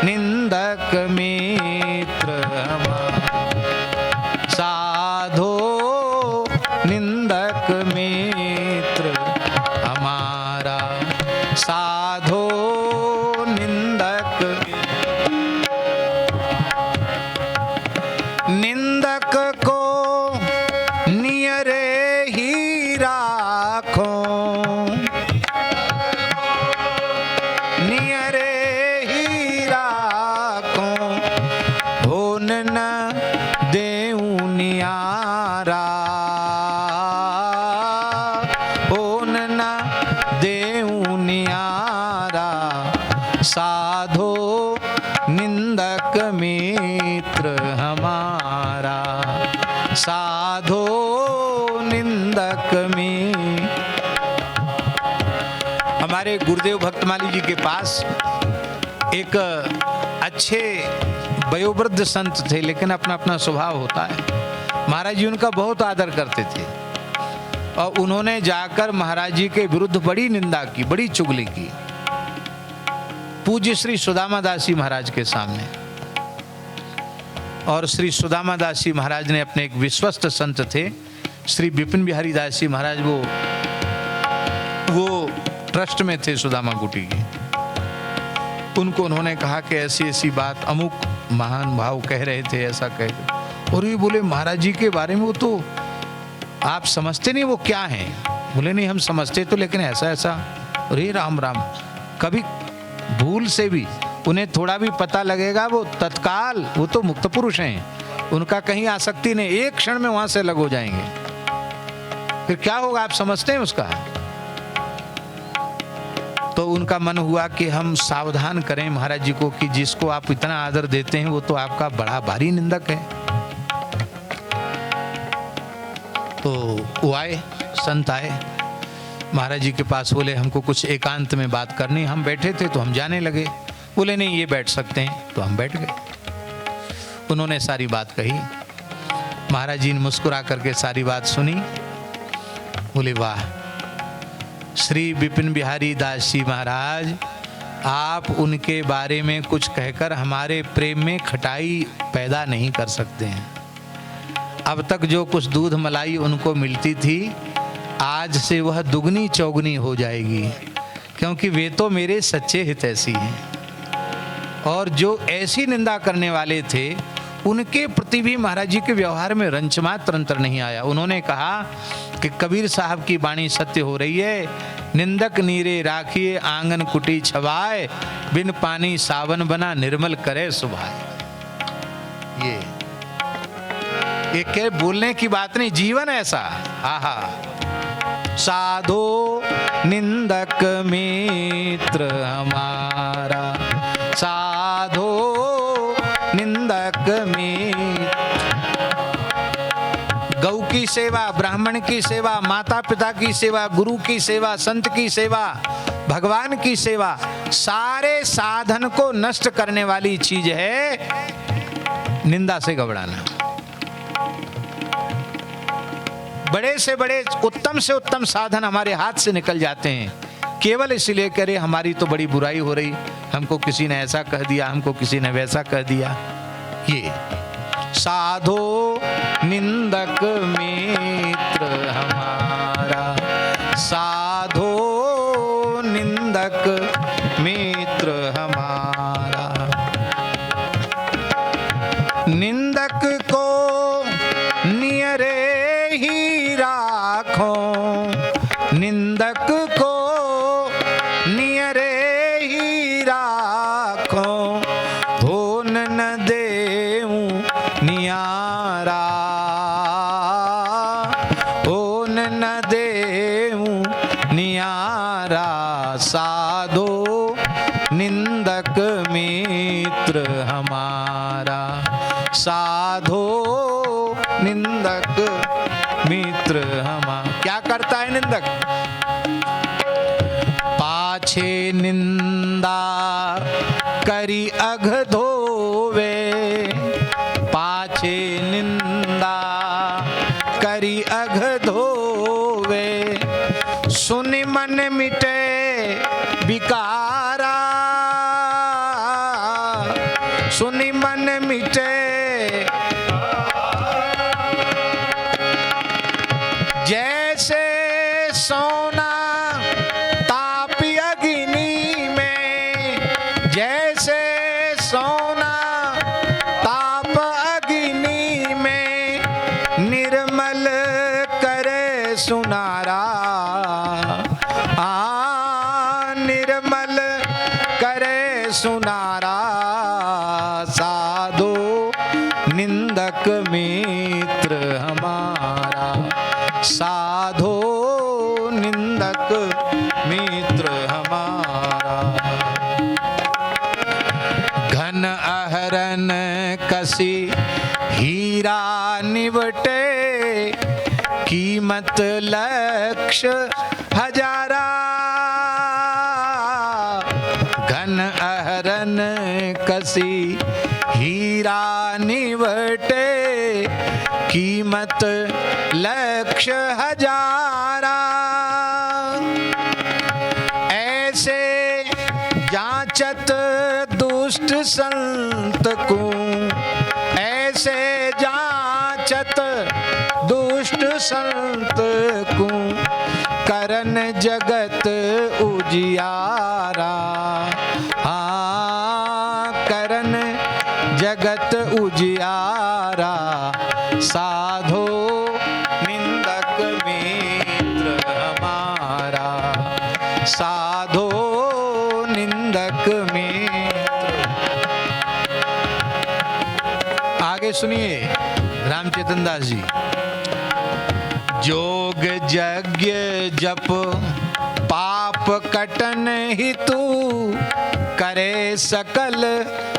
निंदक मित्र हमारा, साधो निंदक मित्र हमारा, साधो निंदक। निंदक को नियरे ही राखो, नियरे ही राखो, होन न देऊ नियारा, होन न देऊ नियारा, साधो निंदक मित्र हमारा, साधो निंदक में। हमारे गुरुदेव भक्तमाली जी के पास एक अच्छे वयोवृद्ध संत थे, लेकिन अपना अपना स्वभाव होता है। महाराज जी उनका बहुत आदर करते थे और उन्होंने जाकर महाराज जी के विरुद्ध बड़ी निंदा की, बड़ी चुगली की पूज्य श्री सुदामा दास जी महाराज के सामने। और श्री सुदामा दास जी महाराज ने अपने एक विश्वस्त संत थे श्री विपिन बिहारी दास जी महाराज, वो ट्रस्ट में थे सुदामा कुटी की। उनको उन्होंने कहा कि ऐसी ऐसी बात अमुक महान भाव कह रहे थे, ऐसा कह। और ये बोले महाराज जी के बारे में वो तो आप समझते नहीं वो क्या हैं। बोले नहीं हम समझते तो, लेकिन ऐसा ऐसा। अरे राम राम, कभी भूल से भी उन्हें थोड़ा भी पता लगेगा वो तत्काल, वो तो मुक्त पुरुष हैं, उनका कहीं आसक्ति नहीं, एक क्षण में वहां से अलग हो जाएंगे। फिर क्या होगा आप समझते हैं उसका। तो उनका मन हुआ कि हम सावधान करें महाराज जी को कि जिसको आप इतना आदर देते हैं वो तो आपका बड़ा भारी निंदक है। तो वो आए, संत आए महाराज जी के पास, बोले हमको कुछ एकांत में बात करनी। हम बैठे थे तो हम जाने लगे। बोले नहीं ये बैठ सकते हैं, तो हम बैठ गए। उन्होंने सारी बात कही, महाराज जी ने मुस्कुरा करके सारी बात सुनी। बोले वाह श्री विपिन बिहारी दास जी महाराज, आप उनके बारे में कुछ कहकर हमारे प्रेम में खटाई पैदा नहीं कर सकते हैं। अब तक जो कुछ दूध मलाई उनको मिलती थी, आज से वह दुगनी चौगनी हो जाएगी, क्योंकि वे तो मेरे सच्चे हितैषी हैं। और जो ऐसी निंदा करने वाले थे उनके प्रति भी महाराज जी के व्यवहार में रंचमात्र अंतर नहीं आया। उन्होंने कहा कि कबीर साहब की वाणी सत्य हो रही है, निंदक नीरे राखिए आंगन कुटी छवाए, बिन पानी सावन बना निर्मल करे सुभाए। ये क्या बोलने की बात नहीं, जीवन ऐसा। हा हा साधो निंदक मित्र हमारा, साधो निंदक मित्र। गौ की सेवा, ब्राह्मण की सेवा, माता पिता की सेवा, गुरु की सेवा, संत की सेवा, भगवान की सेवा, सारे साधन को नष्ट करने वाली चीज है निंदा से घबराना। बड़े से बड़े, उत्तम से उत्तम साधन हमारे हाथ से निकल जाते हैं केवल इसलिए करे हमारी तो बड़ी बुराई हो रही, हमको किसी ने ऐसा कह दिया, हमको किसी ने वैसा कह दिया। ये साधो निंदक मित्र हमारा, साधो निंदक मित्र हमारा। निंदक को नियरे ही राखो, निंदक को नियरे ही राखो, होन न देऊं नियारा, होन न देऊं नियारा। साधो निंदक मित्र हमारा, साधो निंदक मित्र हमारा। क्या करता है निंदक? पाछे निंदा करी अघ धोवे, पाछे निंदा करी अघ धोवे, सुनि मन मिटे विकारा, सुनि मन मिटे। जैसे सोना ताप अग्नि में, जैसे सोना ताप अग्नि में, निर्मल करे सुनारा, निर्मल करे सुनारा। साधो निंदक मित्र हमारा, साधो निंदक मित्र हमारा। घन अहरन कसी हीरा निवटे, कीमत लक्ष हजारा। घन अहरन कसी हीरा निवटे, कीमत लक्ष हजारा। ऐसे जांचत दुष्ट संत को, ऐसे जांचत दुष्ट संत को, करन जगत उजियारा। हाँ, करन जगत उजियारा। साधो निंदक मित्र हमारा, साधो निंदक मित्र। आगे सुनिए रामचेतन दास जी। जोग यज्ञ जप पाप कटन हितु, करे सकल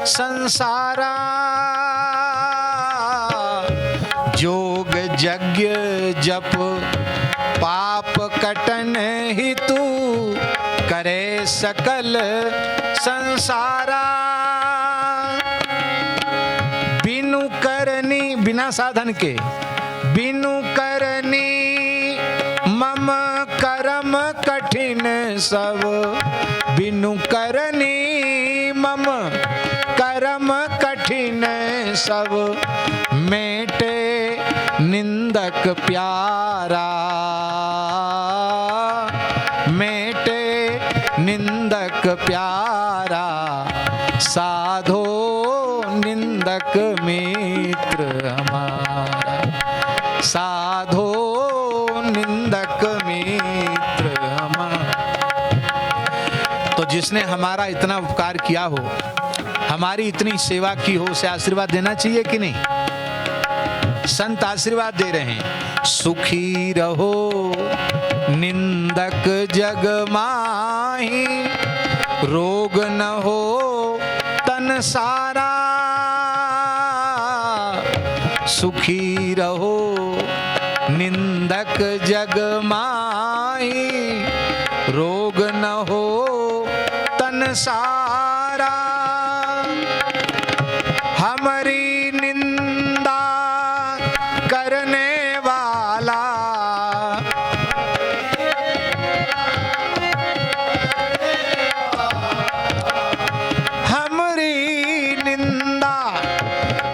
संसारा। जोग यज्ञ जप पाप कटन हितु, करे सकल संसारा। बिनु करनी, बिना साधन के, बिनु करनी मम कर्म कठिन सब, बिनु करनी मम कर्म कठिन सब। मेटे निंदक प्यारा, मेटे निंदक प्यारा। साधो निंदक मित्र हमारा, साधो निंदक मित्र हमारा। तो जिसने हमारा इतना उपकार किया हो, हमारी इतनी सेवा की हो, उसे आशीर्वाद देना चाहिए कि नहीं? संत आशीर्वाद दे रहे हैं, सुखी रहो निंदक जग माही, रोग न हो तन सारा, सुखी रहो निंदक जग माही, रोग न हो तन सारा। हमारी निंदा करने वाला, हमारी निंदा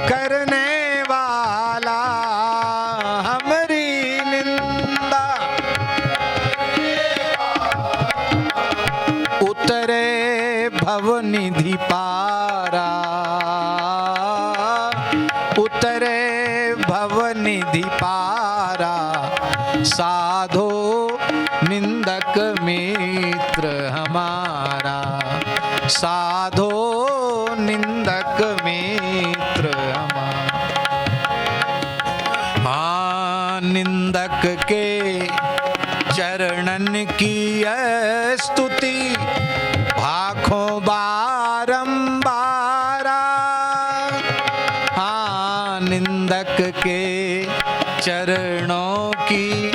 करने वाला, हमारी निंदा उतरे भवनिधि पारा, उतरे भवनिधि पारा, साधो निंदक मित्र हमारा, साधो निंदक मित्र हमारा। निंदक के चरणन की स्तुति, भाखों बारंबारा। निंदक के चरणों की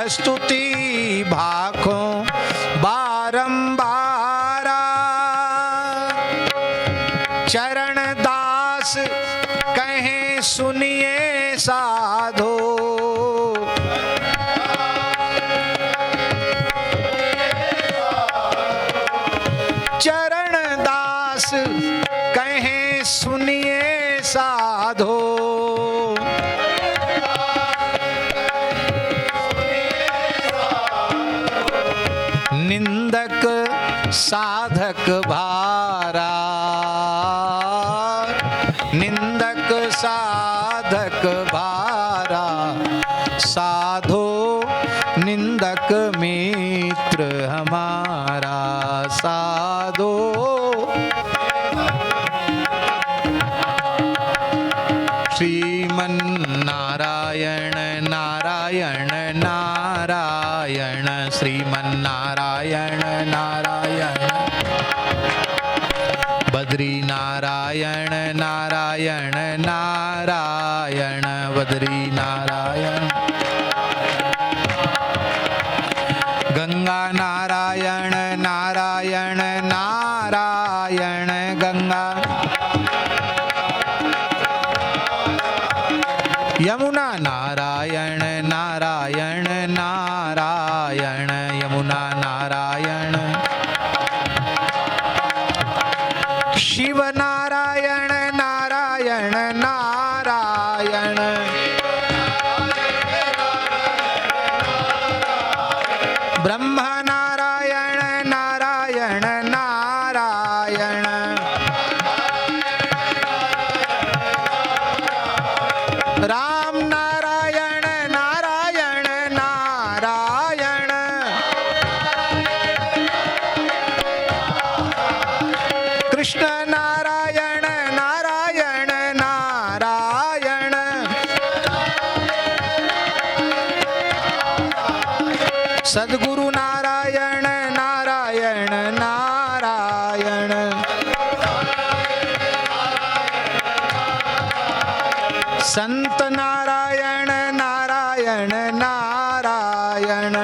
स्तुति, भाखों बारंबारा। चरण दास कहें सुनिए साधो, चरण दास कहें सुनिए साधो। निंदक साधक भारा, निंदक साधक भारा, साधो निंदक मित्र हमारा, साधो। श्रीमन नारायण नारायण नारायण, श्रीमन नारायण नारायण, बद्री नारायण नारायण नारायण, बद्री नारायण। गंगा नारायण नारायण नारायण, गंगा। यमुना नारायण नारायण नारायण, यमुना नारायण। शिव नारायण नारायण नारायण, ब्रह्मा नारायण नारायण नारायण, राम नारायण नारायण नारायण, कृष्ण नारायण नारायण नारायण, सद्गुरु नारायण नारायण नारायण, संत नारायण नारायण नारायण,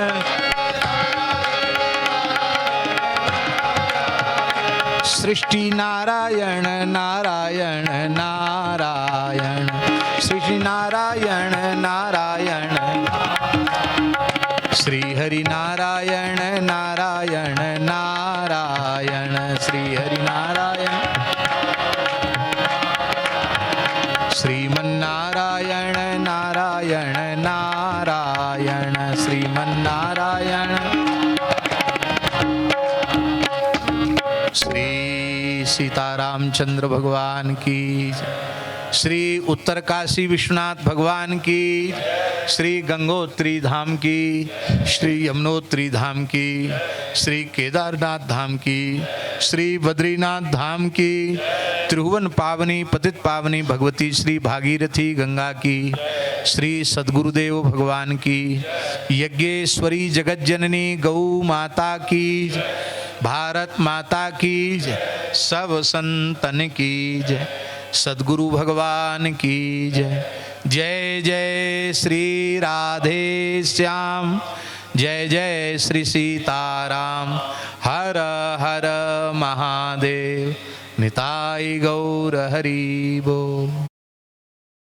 सृष्टि नारायण नारायण नारायण, सृष्टि नारायण नारायण, श्री हरि नारायण नारायण नारायण, श्री हरि नारायण। श्रीमन नारायण नारायण नारायण, श्रीमन नारायण। श्री सीतारामचंद्र भगवान की, श्री उत्तरकाशी विश्वनाथ भगवान की, श्री गंगोत्री धाम की, श्री यमुनोत्री धाम की, श्री केदारनाथ धाम की, श्री बद्रीनाथ धाम की, त्रिभुवन पावनी पतित पावनी भगवती श्री भागीरथी गंगा की, श्री सद्गुरुदेव भगवान की, यज्ञेश्वरी जगत जननी गौ माता की, भारत माता की, सब संतन की जय, सद्गुरु भगवान की जय। जय जय श्री राधे श्याम, जय जय श्री सीताराम, हर हर महादेव, निताई गौर हरि बोल।